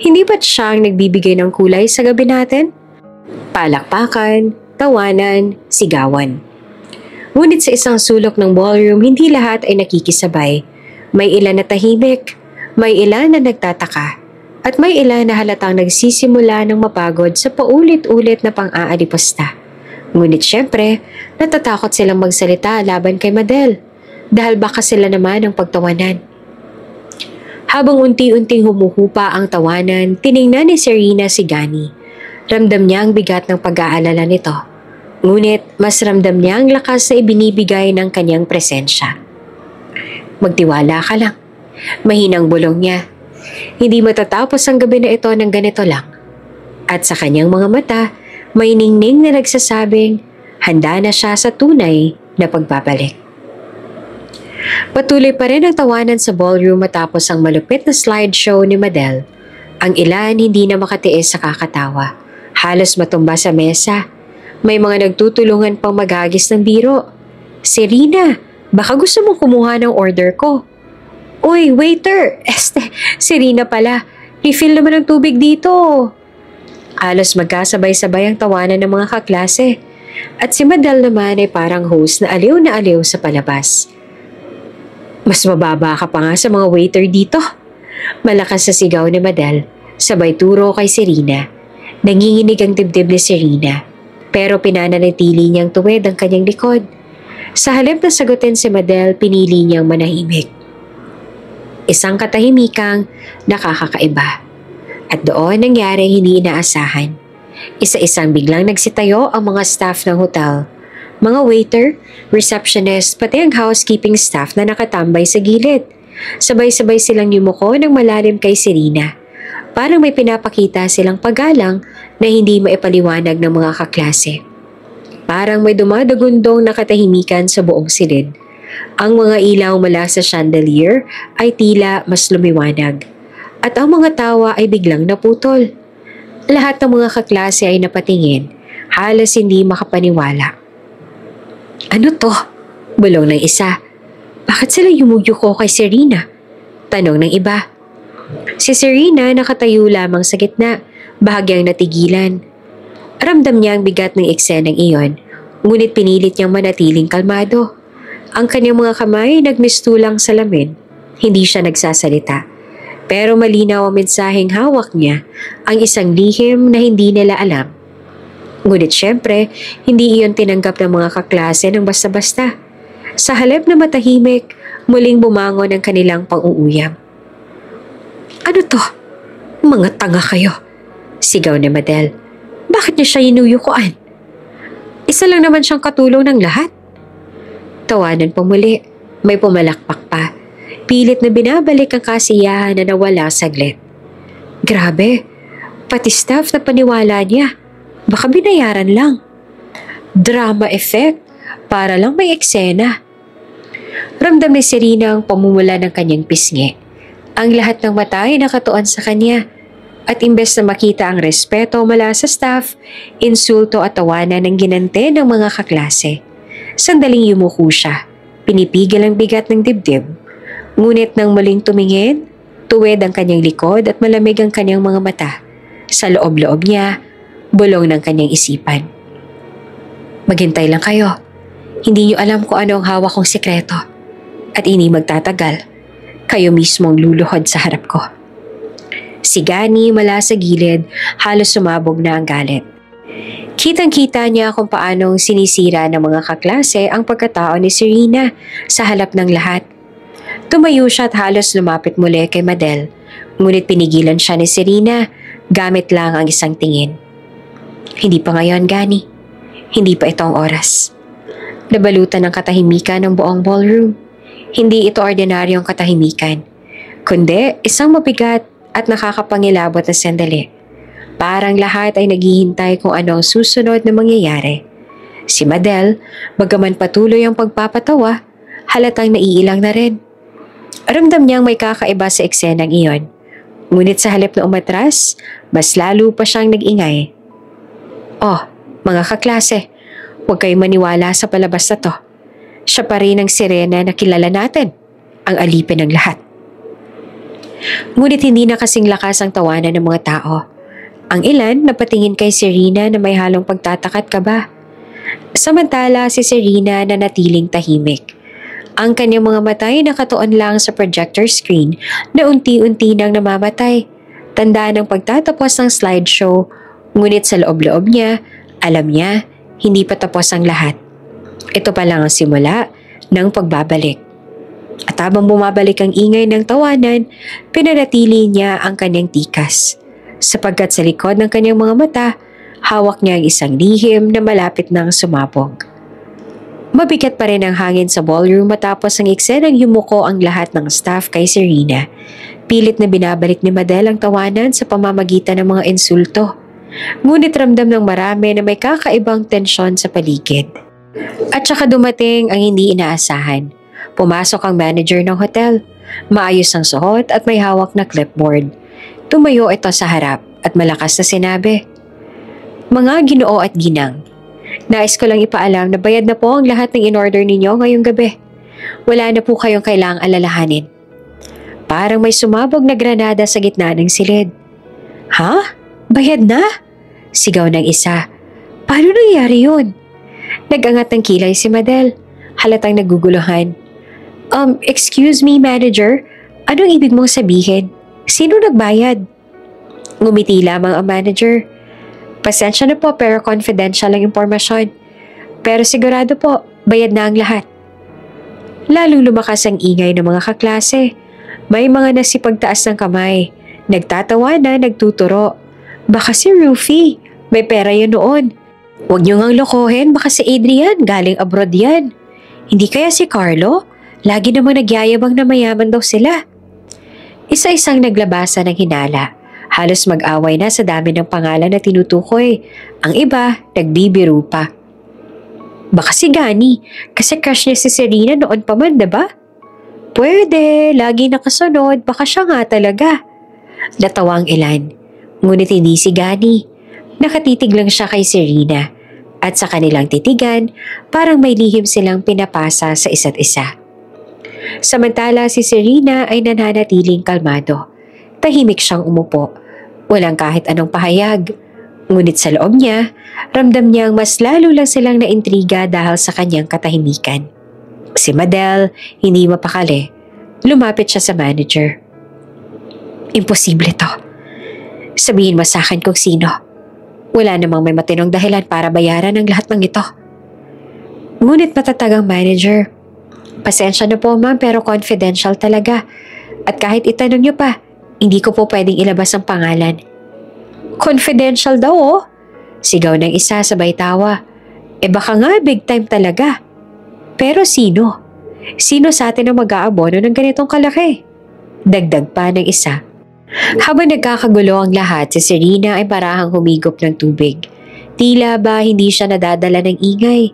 Hindi ba't siya ang nagbibigay ng kulay sa gabi natin? Palakpakan, tawanan, sigawan. Ngunit sa isang sulok ng ballroom, hindi lahat ay nakikisabay. May ilan na tahimik, may ilan na nagtataka, at may ilan na halatang nagsisimula ng mapagod sa paulit-ulit na pang-aalipusta. Ngunit syempre, natatakot silang magsalita laban kay Madel, dahil baka sila naman ang pagtawanan. Habang unti-unting humuhupa ang tawanan, tiningnan ni Serena si Gani. Ramdam niya ang bigat ng pag-aalala nito. Ngunit mas ramdam niya ang lakas na ibinibigay ng kanyang presensya. Magtiwala ka lang. Mahinang bulong niya. Hindi matatapos ang gabi na ito ng ganito lang. At sa kanyang mga mata, may ningning na nagsasabing handa na siya sa tunay na pagbabalik. Patuloy pa rin ang tawanan sa ballroom matapos ang malupit na slideshow ni Madel. Ang ilan hindi na makatiis sa kakatawa. Halos matumba sa mesa. May mga nagtutulungan pang maghagis ng biro. Serena, baka gusto mong kumuha ng order ko. Uy, waiter! Serena pala. Refill naman ng tubig dito. Halos magkasabay-sabay ang tawanan ng mga kaklase. At si Madel naman ay parang host na aliw sa palabas. Mas mababa ka pa nga sa mga waiter dito. Malakas sa sigaw ni Madel, sabay turo kay Serena. Nanginginig ang dibdib ni Serena, pero pinananatili niyang tuwid ang kanyang likod. Sa halip na sagutin si Madel, pinili niyang manahimik. Isang katahimikang nakakakaiba. At doon nangyari hindi inaasahan. Isa-isang biglang nagsitayo ang mga staff ng hotel. Mga waiter, receptionist, pati ang housekeeping staff na nakatambay sa gilid. Sabay-sabay silang yumuko ng malalim kay Serena. Parang may pinapakita silang paggalang na hindi maipaliwanag ng mga kaklase. Parang may dumadagundong nakatahimikan sa buong silid. Ang mga ilaw mula sa chandelier ay tila mas lumiwanag. At ang mga tawa ay biglang naputol. Lahat ng mga kaklase ay napatingin, halos hindi makapaniwala. Ano to? Bulong ng isa. Bakit sila yumuyuko kay Serena? Tanong ng iba. Si Serena nakatayo lamang sa gitna, bahagyang natigilan. Ramdam niya ang bigat ng eksenang iyon, ngunit pinilit niyang manatiling kalmado. Ang kanyang mga kamay nagmistulang sa lamin. Hindi siya nagsasalita. Pero malinaw ang mensaheng hawak niya, ang isang lihim na hindi nila alam. Ngunit syempre, hindi iyon tinanggap ng mga kaklase ng basta-basta. Sa halip na matahimik, muling bumangon ang kanilang pang-uuyam. Ano to? Mga tanga kayo, sigaw ni Madel. Bakit niya siya inuyukuan? Isa lang naman siyang katulong ng lahat. Tawanan pa muli, may pumalakpak pa. Pilit na binabalik ang kasiyahan na nawala saglit. Grabe, pati staff na paniwala niya. Baka binayaran lang. Drama effect? para lang may eksena. Ramdam ni Serena ang pamumula ng kanyang pisngi. Ang lahat ng mata ay nakatuon sa kanya. At imbes na makita ang respeto mula sa staff, insulto at tawanan ng ginante ng mga kaklase. Sandaling yumuko siya. Pinipigil ang bigat ng dibdib. Ngunit nang muling tumingin, tuwid ang kanyang likod at malamig ang kanyang mga mata. Sa loob-loob niya, bulong ng kanyang isipan. Maghintay lang kayo. Hindi niyo alam kung ano ang hawak kong sikreto. At hindi magtatagal. Kayo mismong luluhod sa harap ko. Si Gani mula sa gilid, halos sumabog na ang galit. Kitang-kita niya kung paanong sinisira ng mga kaklase ang pagkatao ni Serena sa halap ng lahat. Tumayo siya at halos lumapit muli kay Madel, ngunit pinigilan siya ni Serena gamit lang ang isang tingin. Hindi pa ngayon, Gani. Hindi pa ito ang oras. Nabalutan ng katahimikan ng buong ballroom. Hindi ito ordinaryong katahimikan, kundi isang mabigat at nakakapangilabot na sandali. Parang lahat ay naghihintay kung ano ang susunod na mangyayari. Si Madel, bagaman patuloy ang pagpapatawa, halatang naiilang na rin. Ramdam niyang may kakaiba sa eksenang iyon. Ngunit sa halip na umatras, mas lalo pa siyang nag-ingay. Oh, mga kaklase, huwag kayong maniwala sa palabas na to. Siya pa rin ang Serena na kilala natin, ang alipin ng lahat. Ngunit hindi na kasing lakas ang tawanan ng mga tao. Ang ilan napatingin kay Serena na may halong pagtataka at kaba. Samantala si Serena na natiling tahimik. Ang kanyang mga mata ay nakatuon lang sa projector screen na unti-unti nang namamatay. Tandaan ng pagtatapos ng slideshow, ngunit sa loob-loob niya, alam niya, hindi pa tapos ang lahat. Ito pa lang ang simula ng pagbabalik. At habang bumabalik ang ingay ng tawanan, pinanatili niya ang kanyang tikas. Sapagkat sa likod ng kanyang mga mata, hawak niya ang isang lihim na malapit nang sumabog. Mabigat pa rin ang hangin sa ballroom matapos ang eksenang yumuko ang lahat ng staff kay Serena. Pilit na binabalik ni Madel ang tawanan sa pamamagitan ng mga insulto. Ngunit ramdam ng marami na may kakaibang tensyon sa paligid. At saka dumating ang hindi inaasahan. Pumasok ang manager ng hotel. Maayos ang suot at may hawak na clipboard. Tumayo ito sa harap at malakas na sinabi, "Mga Ginoo at Ginang, nais ko lang ipaalam na bayad na po ang lahat ng in-order ninyo ngayong gabi. Wala na po kayong kailangang alalahanin." Parang may sumabog na granada sa gitna ng silid. "Ha? Bayad na?" Sigaw ng isa. "Paano nangyari yun?" Nagangat ng kilay si Madel. Halatang naguguluhan. Excuse me, manager. Anong ibig mong sabihin? Sino nagbayad?" Ngumiti lamang ang manager. "Pasensya na po pero confidential ang impormasyon. Pero sigurado po, bayad na ang lahat." Lalong lumakas ang ingay ng mga kaklase. May mga nasipagtaas ng kamay. Nagtatawa na, nagtuturo. "Baka si Rufy. May pera yun noon. Huwag niyo ngang lokohin, baka si Adrian, galing abroad yan. Hindi kaya si Carlo? Lagi namang nagyayabang na mayaman daw sila." Isa-isang naglabasa ng hinala. Halos mag-away na sa dami ng pangalan na tinutukoy. Ang iba, nagbibiro pa. "Baka si Gani, kasi crush niya si Serena noon pa man, diba?" "Pwede, lagi nakasunod, baka siya nga talaga." Natawa ang ilan. Ngunit hindi si Gani. Nakatitig lang siya kay Serena. At sa kanilang titigan, parang may lihim silang pinapasa sa isa't isa. Samantala si Serena ay nananatiling kalmado. Tahimik siyang umupo. Walang kahit anong pahayag. Ngunit sa loob niya, ramdam niyang mas lalo lang silang naintriga dahil sa kanyang katahimikan. Si Madel, hindi mapakali. Lumapit siya sa manager. "Imposible to. Sabihin mo sa akin kung sino. Wala namang may matinong dahilan para bayaran ang lahat ng ito." Ngunit matatag ang manager. "Pasensya na po ma'am pero confidential talaga. At kahit itanong niyo pa, hindi ko po pwedeng ilabas ang pangalan." "Confidential daw oh." Sigaw ng isa sabay tawa. Baka nga big time talaga. Pero sino? Sino sa atin ang mag-aabono ng ganitong kalaki? Dagdag pa ng isa. Habang nagkakagulo ang lahat, si Serena ay parahang humigop ng tubig. Tila ba hindi siya nadadala ng ingay.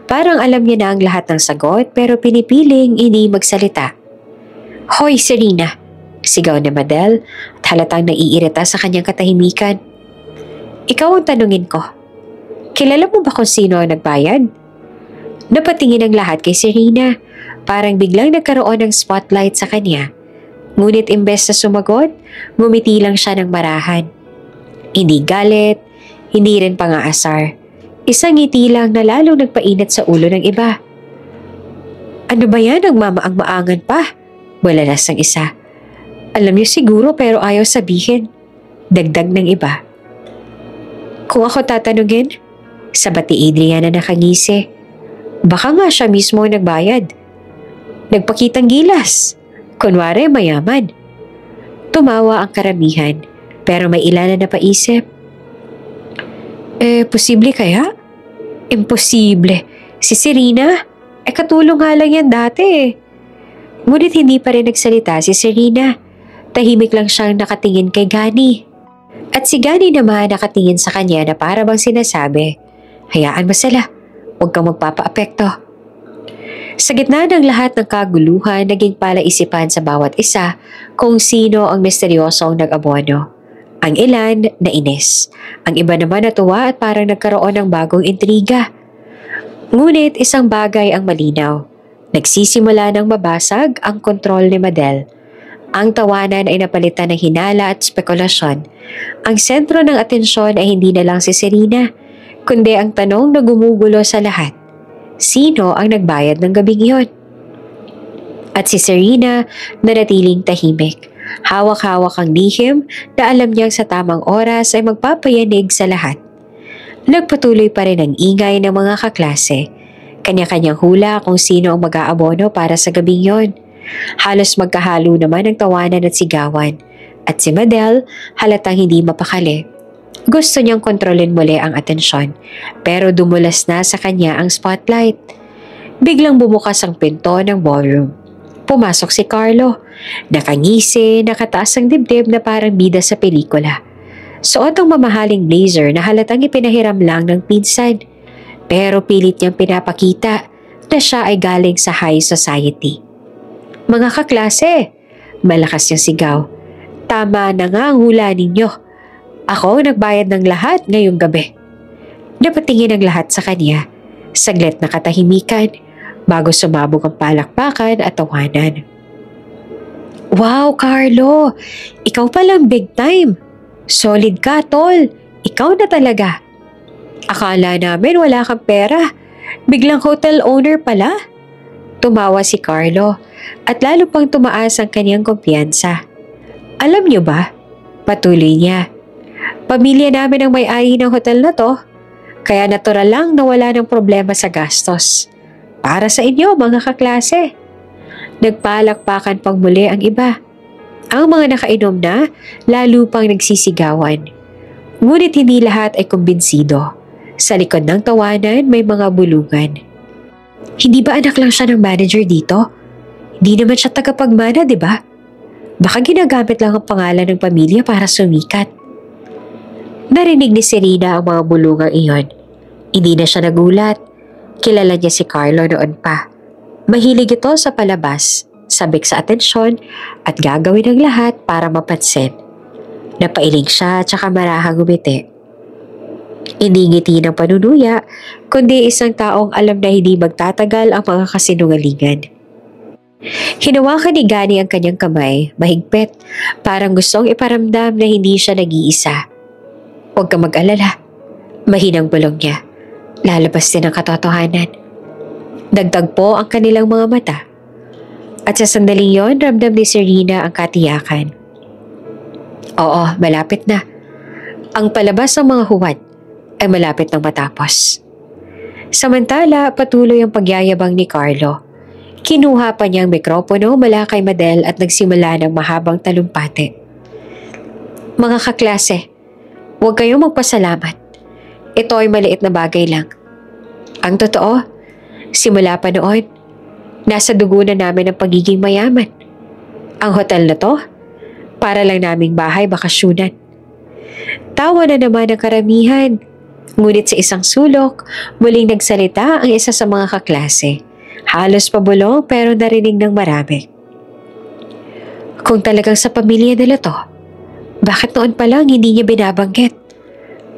Parang alam niya na ang lahat ng sagot pero pinipiling hindi magsalita. "Hoy, Serena!" Sigaw ni Madel at halatang naiirita sa kanyang katahimikan. "Ikaw ang tanungin ko. Kilala mo ba kung sino ang nagbayad?" Napatingin ang lahat kay Serena. Parang biglang nagkaroon ng spotlight sa kanya. Ngunit imbes na sumagot, ngumiti lang siya ng marahan. Hindi galit, hindi rin pangaasar. Isang ngiti lang na lalong nagpainit sa ulo ng iba. "Ano ba yan, ang mamaang-maangan pa?" Bulalas ng isa. "Alam niyo siguro pero ayaw sabihin." Dagdag ng iba. "Kung ako tatanungin," sabat ni Adriana na nakangisi, "baka nga siya mismo ang nagbayad. Nagpakitang gilas. Kunwari mayaman." Tumawa ang karamihan pero may ilan na napaisip. Posible kaya? Imposible. Si Serena? Katulong nga lang yan dati. Ngunit hindi pa rin nagsalita si Serena. Tahimik lang siyang nakatingin kay Gani. At si Gani naman nakatingin sa kanya na para bang sinasabi, "Hayaan mo sila. Huwag kang magpapaapekto." Sa gitna ng lahat ng kaguluhan, naging palaisipan sa bawat isa kung sino ang misteryosong nag-abono. Ang ilan nainis, ang iba naman natuwa at parang nagkaroon ng bagong intriga. Ngunit isang bagay ang malinaw. Nagsisimula ng mabasag ang kontrol ni Madel. Ang tawanan ay napalitan ng hinala at spekulasyon. Ang sentro ng atensyon ay hindi na lang si Serena, kundi ang tanong na gumugulo sa lahat. Sino ang nagbayad ng gabing iyon? At si Serena nanatiling tahimik. Hawak-hawak ang lihim na alam niyang sa tamang oras ay magpapayanig sa lahat. Nagpatuloy pa rin ang ingay ng mga kaklase. Kanya-kanyang hula kung sino ang mag-aabono para sa gabing yon. Halos magkahalo naman ang tawanan at sigawan. At si Madel halatang hindi mapakali. Gusto niyang kontrolin muli ang atensyon, pero dumulas na sa kanya ang spotlight. Biglang bumukas ang pinto ng ballroom. Pumasok si Carlo. Nakangisi, nakataas ang dibdib na parang bida sa pelikula. Suot ang mamahaling blazer na halatang ipinahiram lang ng pinsan. Pero pilit niyang pinapakita na siya ay galing sa high society. "Mga kaklase!" Malakas niyang sigaw. "Tama na nga ang hula ninyo. Ako ang nagbayad ng lahat ngayong gabi." Napatingin ang lahat sa kanya. Saglit na katahimikan bago sumabog ang palakpakan at tawanan. "Wow, Carlo! Ikaw palang big time! Solid ka, tol! Ikaw na talaga! Akala namin wala kang pera. Biglang hotel owner pala." Tumawa si Carlo at lalo pang tumaas ang kanyang kumpiyansa. "Alam niyo ba?" Patuloy niya. "Pamilya namin ang may-ari ng hotel na to. Kaya natural lang na wala ng problema sa gastos. Para sa inyo, mga kaklase." Nagpalakpakan pang muli ang iba. Ang mga nakainom na, lalo pang nagsisigawan. Ngunit hindi lahat ay kumbinsido. Sa likod ng tawanan may mga bulungan. "Hindi ba anak lang siya ng manager dito? Hindi naman siya tagapagmana, di ba? Baka ginagamit lang ang pangalan ng pamilya para sumikat." Narinig ni Serena ang mga bulungang iyon. Hindi na siya nagulat. Kilala niya si Carlo noon pa. Mahilig ito sa palabas, sabik sa atensyon at gagawin ang lahat para mapansin. Napailing siya at saka marahang umiti. Hindi ngiti ng panunuya, kundi isang taong alam na hindi magtatagal ang mga kasinungalingan. Hinawakan ni Gani ang kanyang kamay, mahigpit, parang gustong iparamdam na hindi siya nag-iisa. "Huwag ka mag-alala," mahinang bulong niya. "Lalabas din ang katotohanan." Dagdag po ang kanilang mga mata. At sa sandaling yon, ramdam ni Serena ang katiyakan. Oo, malapit na. Ang palabas ng mga huwad ay malapit nang matapos. Samantala, patuloy ang pagyayabang ni Carlo. Kinuha pa niya ang mikropono mula kay Madel at nagsimula ng mahabang talumpati. "Mga kaklase, huwag kayong magpasalamat. Ito ay maliit na bagay lang. Ang totoo, simula pa noon, nasa dugo na namin ang pagiging mayaman. Ang hotel na to, para lang naming bahay bakasyunan." Tawa na naman ang karamihan. Ngunit sa isang sulok, muling nagsalita ang isa sa mga kaklase. Halos pabulong pero narinig ng marami. Kung talagang sa pamilya nila to, bakit noon pa lang hindi niya binabanggit?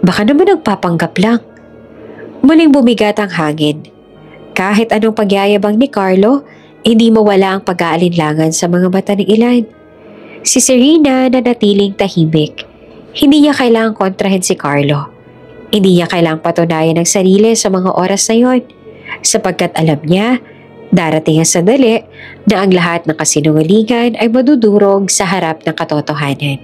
Baka naman nagpapanggap lang. Muling bumigat ang hangin. Kahit anong pagyayabang ni Carlo, hindi mawala ang pag-aalinlangan sa mga mata ng ilan. Si Serena na natiling tahimik. Hindi niya kailangang kontrahin si Carlo. Hindi niya kailangang patunayan ang sarili sa mga oras na yon, sapagkat alam niya, darating ang sandali na ang lahat ng kasinungalingan ay madudurog sa harap ng katotohanan.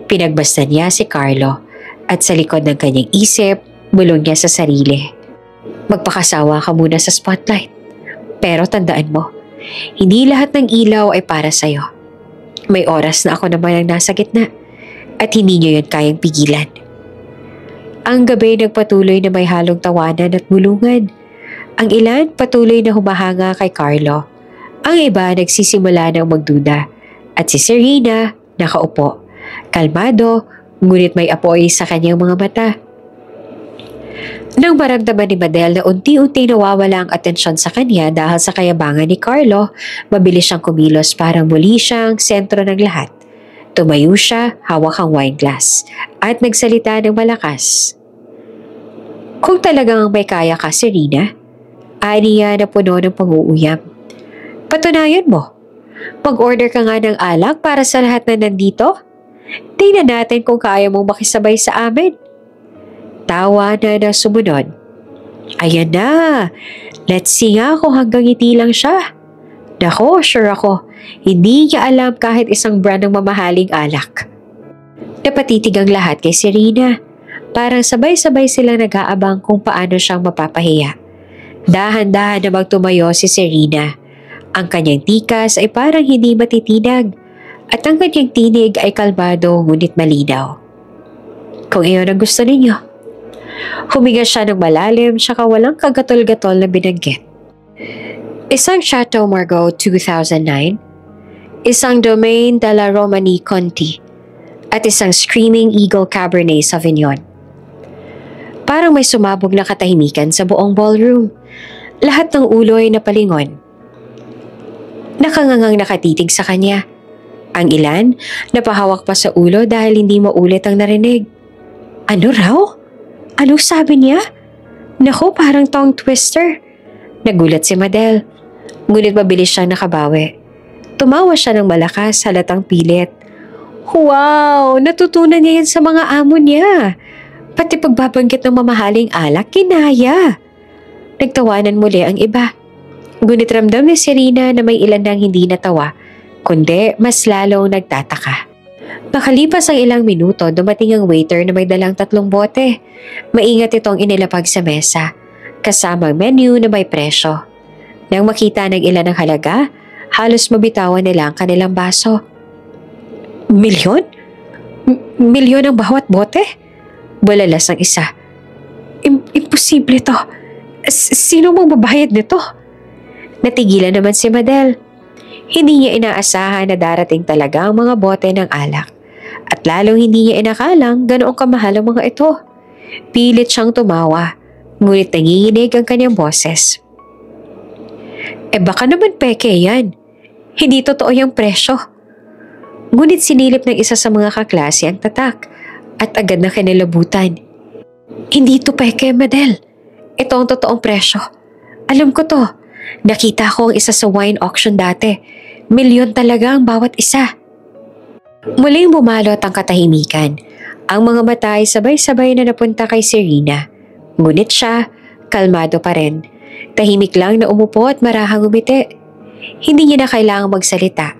Pinagbasta niya si Carlo at sa likod ng kanyang isip, bulong niya sa sarili. Magpakasawa ka muna sa spotlight. Pero tandaan mo, hindi lahat ng ilaw ay para sa'yo. May oras na ako naman ang nasa gitna at hindi niyo yun kayang pigilan. Ang gabi nagpatuloy na may halong tawanan at bulungan. Ang ilan patuloy na humahanga kay Carlo. Ang iba nagsisimula ng magduda. At si Serena nakaupo, kalmado, ngunit may apoy sa kanyang mga mata. Nang maramdaman ni Madel na unti-unti nawawala ang atensyon sa kanya dahil sa kayabangan ni Carlo, mabilis siyang kumilos para muli siyang sentro ng lahat. Tumayo siya, hawak ang wine glass, at nagsalita ng malakas. Kung talagang may kaya ka, Serena, aniya na puno ng pag-uuyam. Patunayan mo. Mag-order ka nga ng alak para sa lahat na nandito. Tingnan natin kung kaya mong makisabay sa amin. Tawa na sumunod. Ayan na. Let's see nga kung hanggang ngiti lang siya. Nako, sure ako. Hindi niya alam kahit isang brand ng mamahaling alak. Napatitig ang lahat kay Serena. Parang sabay-sabay sila nag-aabang kung paano siyang mapapahiya. Dahan-dahan na magtumayo si Serena. Ang kanyang tikas ay parang hindi matitinag at ang kanyang tinig ay kalmado ngunit malinaw. Kung iyon ang gusto ninyo. Huminga siya ng malalim tsaka walang kagatol-gatol na binanggit. Isang Chateau Margaux 2009, isang Domaine de la Romanie Conti, at isang Screaming Eagle Cabernet Sauvignon. Parang may sumabog na katahimikan sa buong ballroom. Lahat ng ulo ay napalingon. Nakangangang nakatitig sa kanya. Ang ilan, napahawak pa sa ulo dahil hindi maulit ang narinig. Ano raw? Anong sabi niya? Naku, parang tongue twister. Nagulat si Madel. Ngunit mabilis siyang nakabawi. Tumawa siya ng malakas, halatang pilit. Wow! Natutunan niya yan sa mga amo niya. Pati pagbabanggit ng mamahaling alak, kinaya. Nagtawanan muli ang iba. Ngunit ramdam ni Serena na may ilan nang hindi natawa, kundi mas lalong nagtataka. Makalipas ang ilang minuto, dumating ang waiter na may dalang 3 bote. Maingat itong inilapag sa mesa, kasama ang menu na may presyo. Nang makita ng ilan ang halaga, halos mabitawan nila ang kanilang baso. Milyon? Milyon ang bawat bote? Bulalas ang isa. Imposible to. Sino mong babayad nito? Natigilan naman si Madel. Hindi niya inaasahan na darating talaga ang mga bote ng alak. At lalong hindi niya inakalang ganoong kamahal ang mga ito. Pilit siyang tumawa, ngunit nanginginig ang kanyang boses. Baka naman peke yan. Hindi totoo yung presyo. Ngunit sinilip ng isa sa mga kaklase ang tatak at agad na kinilabutan. Hindi to peke, Madel. Ito ang totoong presyo. Alam ko to. Nakita ko ang isa sa wine auction dati. Milyon talaga ang bawat isa. Muling bumalot ang katahimikan. Ang mga mata ay sabay-sabay na napunta kay Serena. Ngunit siya, kalmado pa rin. Tahimik lang na umupo at marahang umiti. Hindi niya na kailangang magsalita.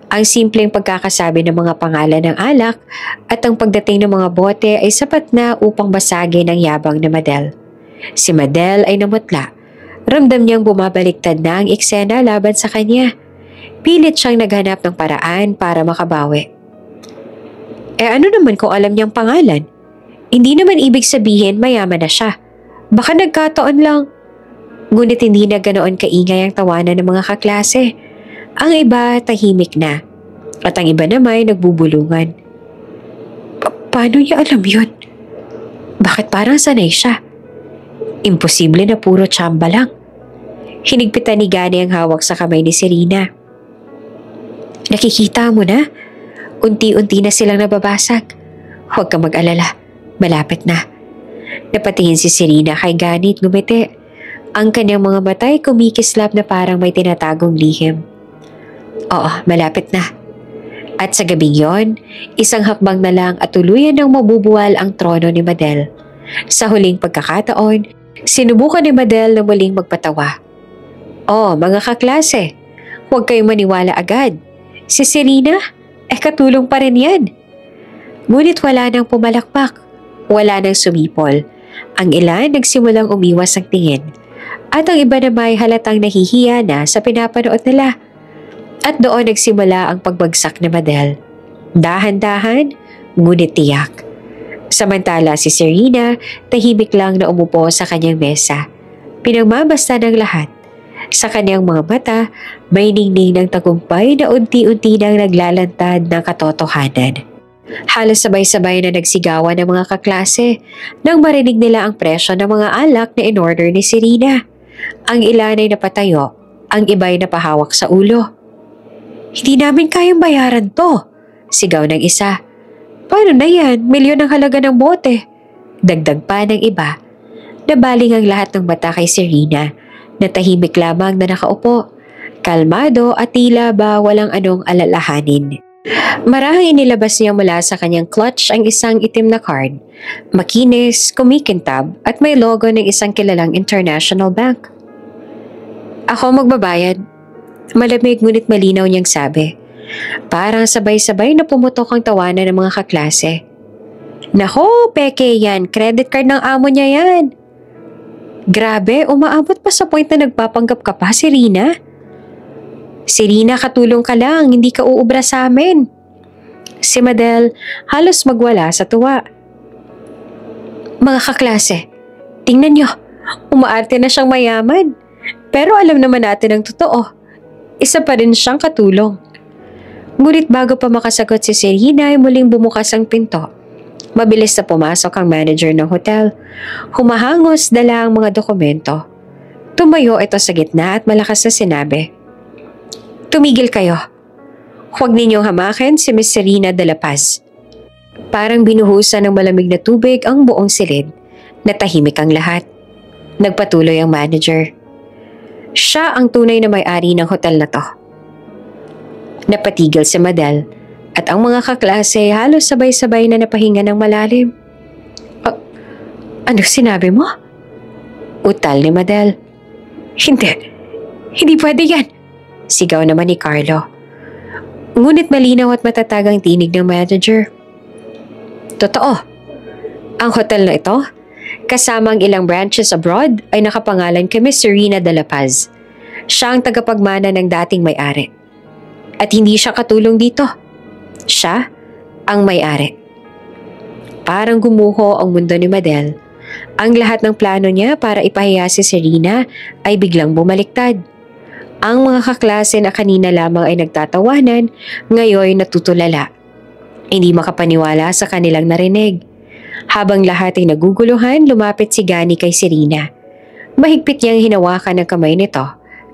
Ang simpleng pagkakasabi ng mga pangalan ng alak at ang pagdating ng mga bote ay sapat na upang basagin ang yabang na Madel. Si Madel ay namutla. Ramdam niyang bumabaliktad na ang eksena laban sa kanya. Pilit siyang naghanap ng paraan para makabawi. Ano naman kung alam niyang pangalan? Hindi naman ibig sabihin mayaman na siya. Baka nagkataon lang. Ngunit hindi na ganoon kaingay ang tawanan ng mga kaklase. Ang iba tahimik na. At ang iba naman nagbubulungan. Paano niya alam yun? Bakit parang sanay siya? Imposible na puro tsamba lang. Hinigpitan ni Gani ang hawak sa kamay ni Serena. Nakikita mo na? Unti-unti na silang nababasag. Huwag kang mag-alala. Malapit na. Napatingin si Serena kay Gani at ngumiti. Ang kanyang mga mata'y kumikislap na parang may tinatagong lihim. Oo, malapit na. At sa gabing yon, isang hakbang na lang at tuluyan ng mabubuwal ang trono ni Madel. Sa huling pagkakataon, sinubukan ni Madel na muling magpatawa. Oh, mga kaklase, huwag kayong maniwala agad. Si Serena, katulong pa rin yan. Ngunit wala nang pumalakpak, wala nang sumipol. Ang ilan nagsimulang umiwas ang tingin. At ang iba na may halatang nahihiya na sa pinapanood nila. At doon nagsimula ang pagbagsak ni Madel. Dahan-dahan, ngunit tiyak. Samantala si Serena, tahimik lang na umupo sa kanyang mesa. Pinagmamasta ng lahat. Sa kanyang mga mata, may ningning ng tagumpay na unti-unti nang naglalantad ng katotohanan. Halos sabay-sabay na nagsigawan ng mga kaklase nang marinig nila ang presyo ng mga alak na in-order ni Serena. Ang ilan ay napatayo, ang iba'y napahawak sa ulo. Hindi namin kayang bayaran to, sigaw ng isa. Paano na yan? Milyon ang halaga ng bote. Dagdag pa ng iba. Nabaling ang lahat ng mata kay Serena, na tahimik lamang na nakaupo, kalmado at tila ba walang anong alalahanin. Marahang inilabas niya mula sa kanyang clutch ang isang itim na card, makinis, kumikintab at may logo ng isang kilalang international bank. Ako magbabayad. Malamig ngunit malinaw niyang sabi. Parang sabay-sabay na pumutok ang tawanan ng mga kaklase. Nako, peke yan. Credit card ng amo niya yan. Grabe, umaabot pa sa point na nagpapanggap ka pa, Serena. Serena, katulong ka lang, hindi ka uubra sa amin. Si Madel halos magwala sa tuwa. Mga kaklase, tingnan niyo, umaarte na siyang mayaman. Pero alam naman natin ang totoo. Isa pa rin siyang katulong. Ngunit bago pa makasagot si Serena ay muling bumukas ang pinto. Mabilis na pumasok ang manager ng hotel. Humahangos dala ang mga dokumento. Tumayo ito sa gitna at malakas na sinabi. Tumigil kayo. Huwag ninyong hamakin si Miss Serena de la Paz. Parang binuhusan ng malamig na tubig ang buong silid. Natahimik ang lahat. Nagpatuloy ang manager. Siya ang tunay na may-ari ng hotel na to. Napatigil si Madel at ang mga kaklase halos sabay-sabay na napahinga ng malalim. Ano sinabi mo? Utal ni Madel. Hindi pwede yan. Sigaw naman ni Carlo. Ngunit malinaw at matatag ang tinig ng manager. Totoo. Ang hotel na ito, kasama ang ilang branches abroad, ay nakapangalan kay Miss Serena de la Paz. Siya ang tagapagmana ng dating may-ari. At hindi siya katulong dito. Siya ang may-ari. Parang gumuho ang mundo ni Madel. Ang lahat ng plano niya para ipahiya si Serena ay biglang bumaliktad. Ang mga kaklase na kanina lamang ay nagtatawanan, ngayon natutulala. Hindi makapaniwala sa kanilang narinig. Habang lahat ay naguguluhan, lumapit si Gani kay Serena. Mahigpit niyang hinawakan ang kamay nito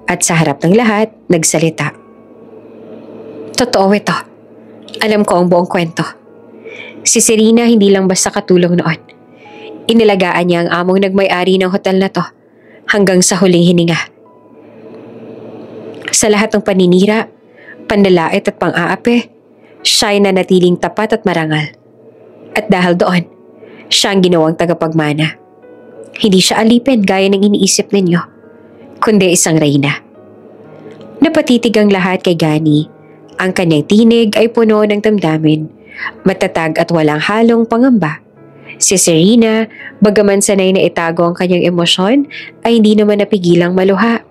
at sa harap ng lahat, nagsalita. Totoo ito. Alam ko ang buong kwento. Si Serena hindi lang basta katulong noon. Inilagaan niya ang among nagmay-ari ng hotel na to hanggang sa huling hininga. Sa lahat ng paninira, panlalait at pang-aapi, siya ay nanatiling tapat at marangal. At dahil doon, siya ang ginawang tagapagmana. Hindi siya alipin gaya ng iniisip ninyo, kundi isang reyna. Napatitig ang lahat kay Gani. Ang kanyang tinig ay puno ng damdamin, matatag at walang halong pangamba. Si Serena, bagaman sanay na itago ang kanyang emosyon, ay hindi naman napigilang maluha.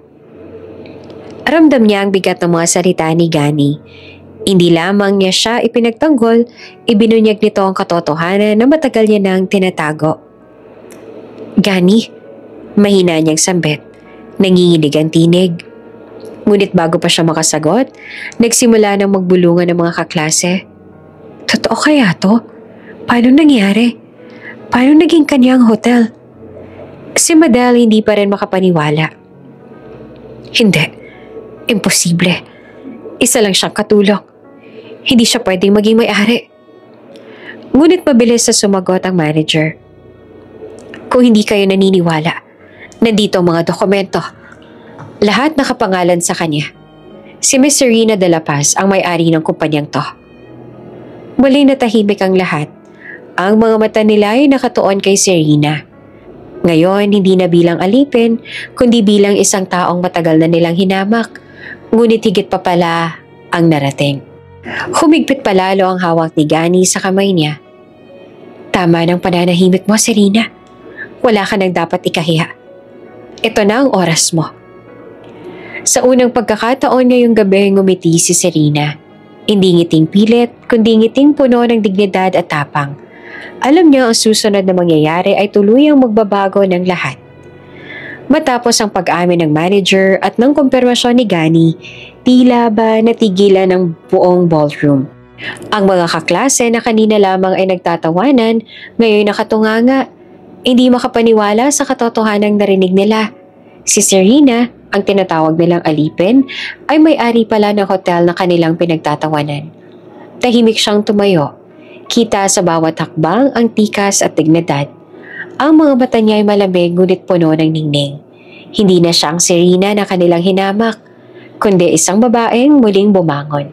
Ramdam niya ang bigat ng mga salita ni Gani. Hindi lamang niya siya ipinagtanggol, ibinunyag nito ang katotohanan na matagal niya nang tinatago. Gani, mahina niyang sambit, nanginginig ang tinig. Ngunit bago pa siya makasagot, nagsimula ng magbulungan ng mga kaklase. Totoo kaya to? Paano nangyari? Paano naging kanyang hotel? Si Madel hindi pa rin makapaniwala. Hindi. Imposible. Isa lang siyang katulong. Hindi siya pwedeng maging may-ari. Ngunit mabilis na sumagot ang manager. Kung hindi kayo naniniwala, nandito ang mga dokumento. Lahat nakapangalan sa kanya. Si Miss Serena de la Paz ang may-ari ng kumpanyang to. Muling natahimik ang lahat. Ang mga mata nila ay nakatuon kay Serena. Ngayon, hindi na bilang alipin, kundi bilang isang taong matagal na nilang hinamak. Ngunit higit pa pala ang narating. Humigpit palalo ang hawak ni Gani sa kamay niya. Tama ng pananahimik mo, Serena. Wala ka nang dapat ikahiya. Ito na ang oras mo. Sa unang pagkakataon ngayong gabi ngumiti si Serena. Hindi ngiting pilit, kundi ngiting puno ng dignidad at tapang. Alam niya ang susunod na mangyayari ay tuluyang magbabago ng lahat. Matapos ang pag-amin ng manager at ng kumpirmasyon ni Gani, tila ba natigilan ng buong ballroom. Ang mga kaklase na kanina lamang ay nagtatawanan, ngayon nakatunganga. Hindi makapaniwala sa katotohanang narinig nila. Si Serena, ang tinatawag nilang alipin, ay may-ari pala ng hotel na kanilang pinagtatawanan. Tahimik siyang tumayo. Kita sa bawat hakbang ang tikas at dignidad. Ang mga mata niya ay malamig ngunit puno ng ningning. Hindi na siya ang Serena na kanilang hinamak, kundi isang babaeng muling bumangon.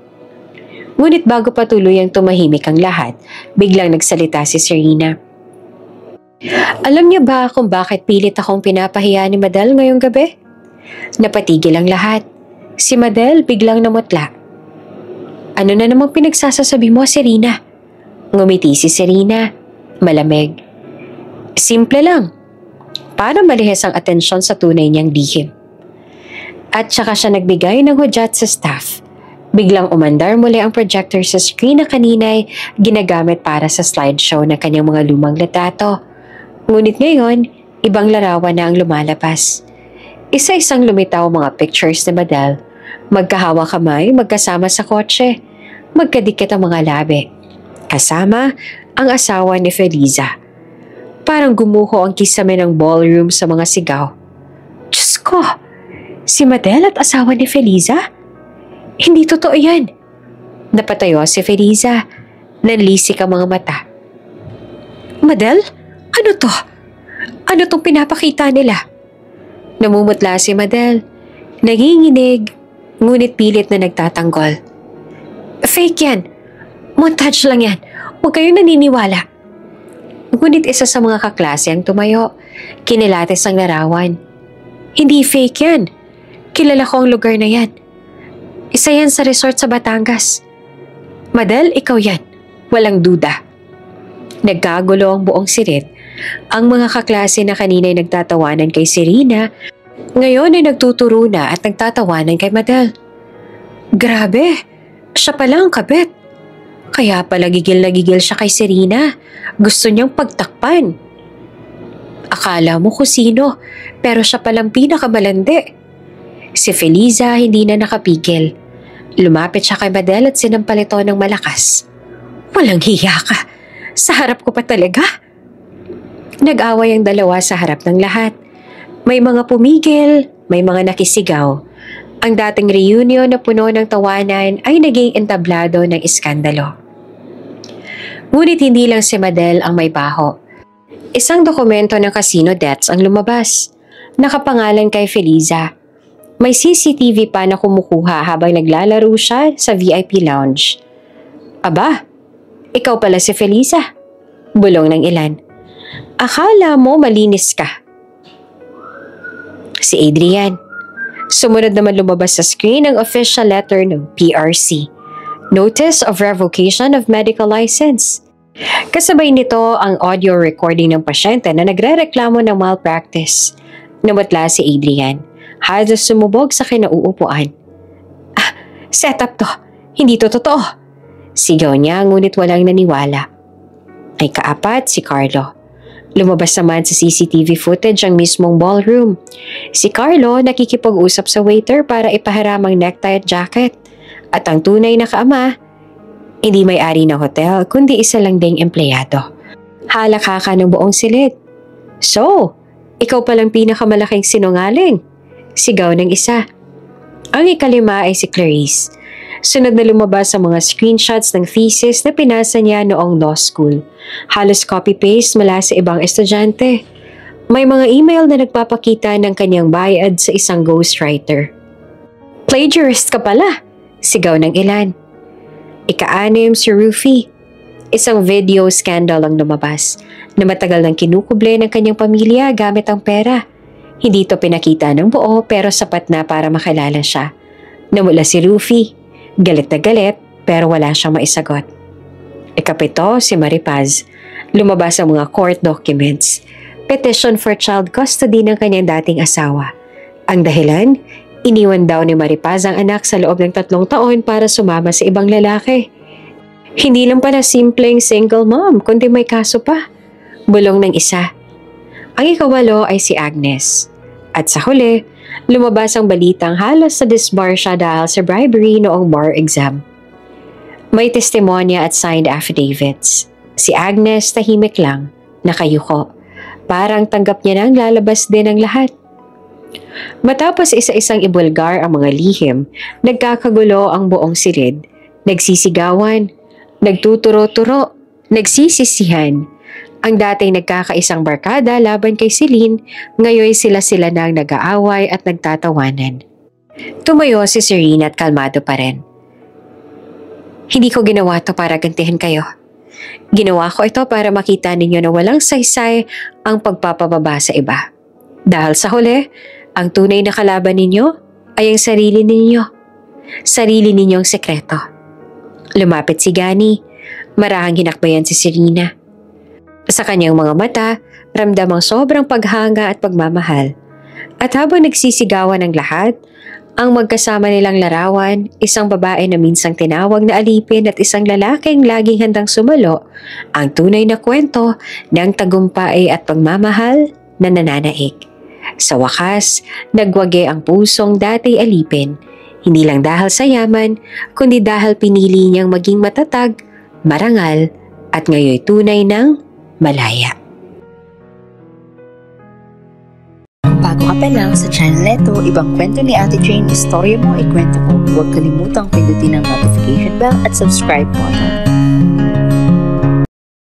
Ngunit bago pa tuluyang tumahimik ang lahat, biglang nagsalita si Serena. Alam niyo ba kung bakit pilit akong pinapahiya ni Madel ngayong gabi? Napatigil ang lahat. Si Madel biglang namutla. Ano na namang pinagsasasabi mo, Serena? Ngumiti si Serena, malamig. Simple lang. Para malihis ang atensyon sa tunay niyang lihim. At saka siya nagbigay ng hudyat sa staff. Biglang umandar muli ang projector sa screen na kanina'y ginagamit para sa slideshow ng kanyang mga lumang litrato. Ngunit ngayon, ibang larawan na ang lumalabas. Isa-isang lumitaw mga pictures ni Madel. Magkahawa kamay, magkasama sa kotse. Magkadikit ang mga labi. Kasama ang asawa ni Feliza. Parang gumuho ang kisame ng ballroom sa mga sigaw. Diyos ko! Si Madel at asawa ni Feliza? Hindi totoo yan. Napatayo si Feliza. Nanlisik ang mga mata. Madel? Ano to? Ano tong pinapakita nila? Namumutla si Madel. Nanginginig, ngunit pilit na nagtatanggol. Fake yan. Montage lang yan. Huwag kayong naniniwala. Ngunit isa sa mga kaklase ang tumayo. Kinilates ang larawan. Hindi fake yan. Kilala ko ang lugar na yan. Isa yan sa resort sa Batangas. Madel, ikaw yan. Walang duda. Nagkagulo ang buong sirit. Ang mga kaklase na kanina'y nagtatawanan kay Serena, ngayon ay nagtuturo na at nagtatawanan kay Madel. Grabe, siya pala ang kabit. Kaya pala gigil na gigil siya kay Serena. Gusto niyang pagtakpan. Akala mo kung sino, pero siya palang pinakamalandi. Si Feliza hindi na nakapigil. Lumapit siya kay Madel at sinampal ito ng malakas. Walang hiya ka. Sa harap ko pa talaga. Nag-away ang dalawa sa harap ng lahat. May mga pumigil, may mga nakisigaw. Ang dating reunion na puno ng tawanan ay naging entablado ng iskandalo. Ngunit hindi lang si Madel ang may baho. Isang dokumento ng casino debts ang lumabas. Nakapangalan kay Feliza. May CCTV pa na kumukuha habang naglalaro siya sa VIP lounge. Aba, ikaw pala si Feliza. Bulong ng ilan. Akala mo malinis ka. Si Adrian. Sumunod naman lumabas sa screen ang official letter ng PRC. Notice of Revocation of Medical License. Kasabay nito ang audio recording ng pasyente na nagrereklamo ng malpractice. Namutla si Adrian. Halos sumubog sa kinauupuan. Setup to. Hindi to totoo. Sigaw niya ngunit walang naniwala. Ay kaapat si Carlo. Lumabas naman sa CCTV footage ang mismong ballroom. Si Carlo nakikipag-usap sa waiter para ipahiram ang necktie at jacket. At ang tunay na kaama, hindi may-ari ng hotel kundi isa lang ding empleyado. Halaka ka ng buong silid. So, ikaw palang pinakamalaking sinungaling. Sigaw ng isa. Ang ikalima ay si Clarice. Sunod na lumabas ang mga screenshots ng thesis na pinasa niya noong law school. Halos copy-paste mula sa ibang estudyante. May mga email na nagpapakita ng kanyang bayad sa isang ghostwriter. Plagiarist ka pala, sigaw ng ilan. Ika-anim si Rufy. Isang video scandal ang lumabas na matagal nang kinukuble ng kanyang pamilya gamit ang pera. Hindi ito pinakita ng buo pero sapat na para makilala siya. Namula si Rufy. Galit na galit pero wala siyang maisagot. Ikapito si Maripaz. Lumabas ang mga court documents. Petition for child custody ng kanyang dating asawa. Ang dahilan, iniwan daw ni Maripaz ang anak sa loob ng 3 taon para sumama sa ibang lalaki. Hindi lang pala simpleng single mom, kundi may kaso pa. Bulong ng isa. Ang ikawalo ay si Agnes. At sa huli, lumabas ang balitang halos sa disbar siya dahil sa bribery noong bar exam. May testimonya at signed affidavits. Si Agnes tahimik lang, nakayuko. Parang tanggap niya nang lalabas din ang lahat. Matapos isa-isang ibulgar ang mga lihim, nagkakagulo ang buong silid. Nagsisigawan, nagtuturo-turo, nagsisisihan. Ang dating nagkakaisang barkada laban kay Celine, ngayon sila nang nag-aaway at nagtatawanan. Tumayo si Serena at kalmado pa rin. Hindi ko ginawa to para gantihan kayo. Ginawa ko ito para makita ninyo na walang saysay ang pagpapababa sa iba. Dahil sa huli, ang tunay na kalaban ninyo ay ang sarili ninyo. Sarili ninyong sekreto. Lumapit si Gani. Marahang hinakbayan si Serena. Sa kanyang mga mata, ramdam ang sobrang paghanga at pagmamahal. At habang nagsisigawan ang lahat, ang magkasama nilang larawan, isang babae na minsang tinawag na alipin at isang lalaking laging handang sumalo, ang tunay na kwento ng tagumpay at pagmamahal na nananaig. Sa wakas, nagwagi ang pusong dati alipin, hindi lang dahil sa yaman, kundi dahil pinili niyang maging matatag, marangal, at ngayon tunay ng malaya. Bago ka pa lang sa channel neto, ibang kwento ni Ate Jane, istorya mo, ikwento ko. Huwag kalimutang pindutin ang notification bell at subscribe button.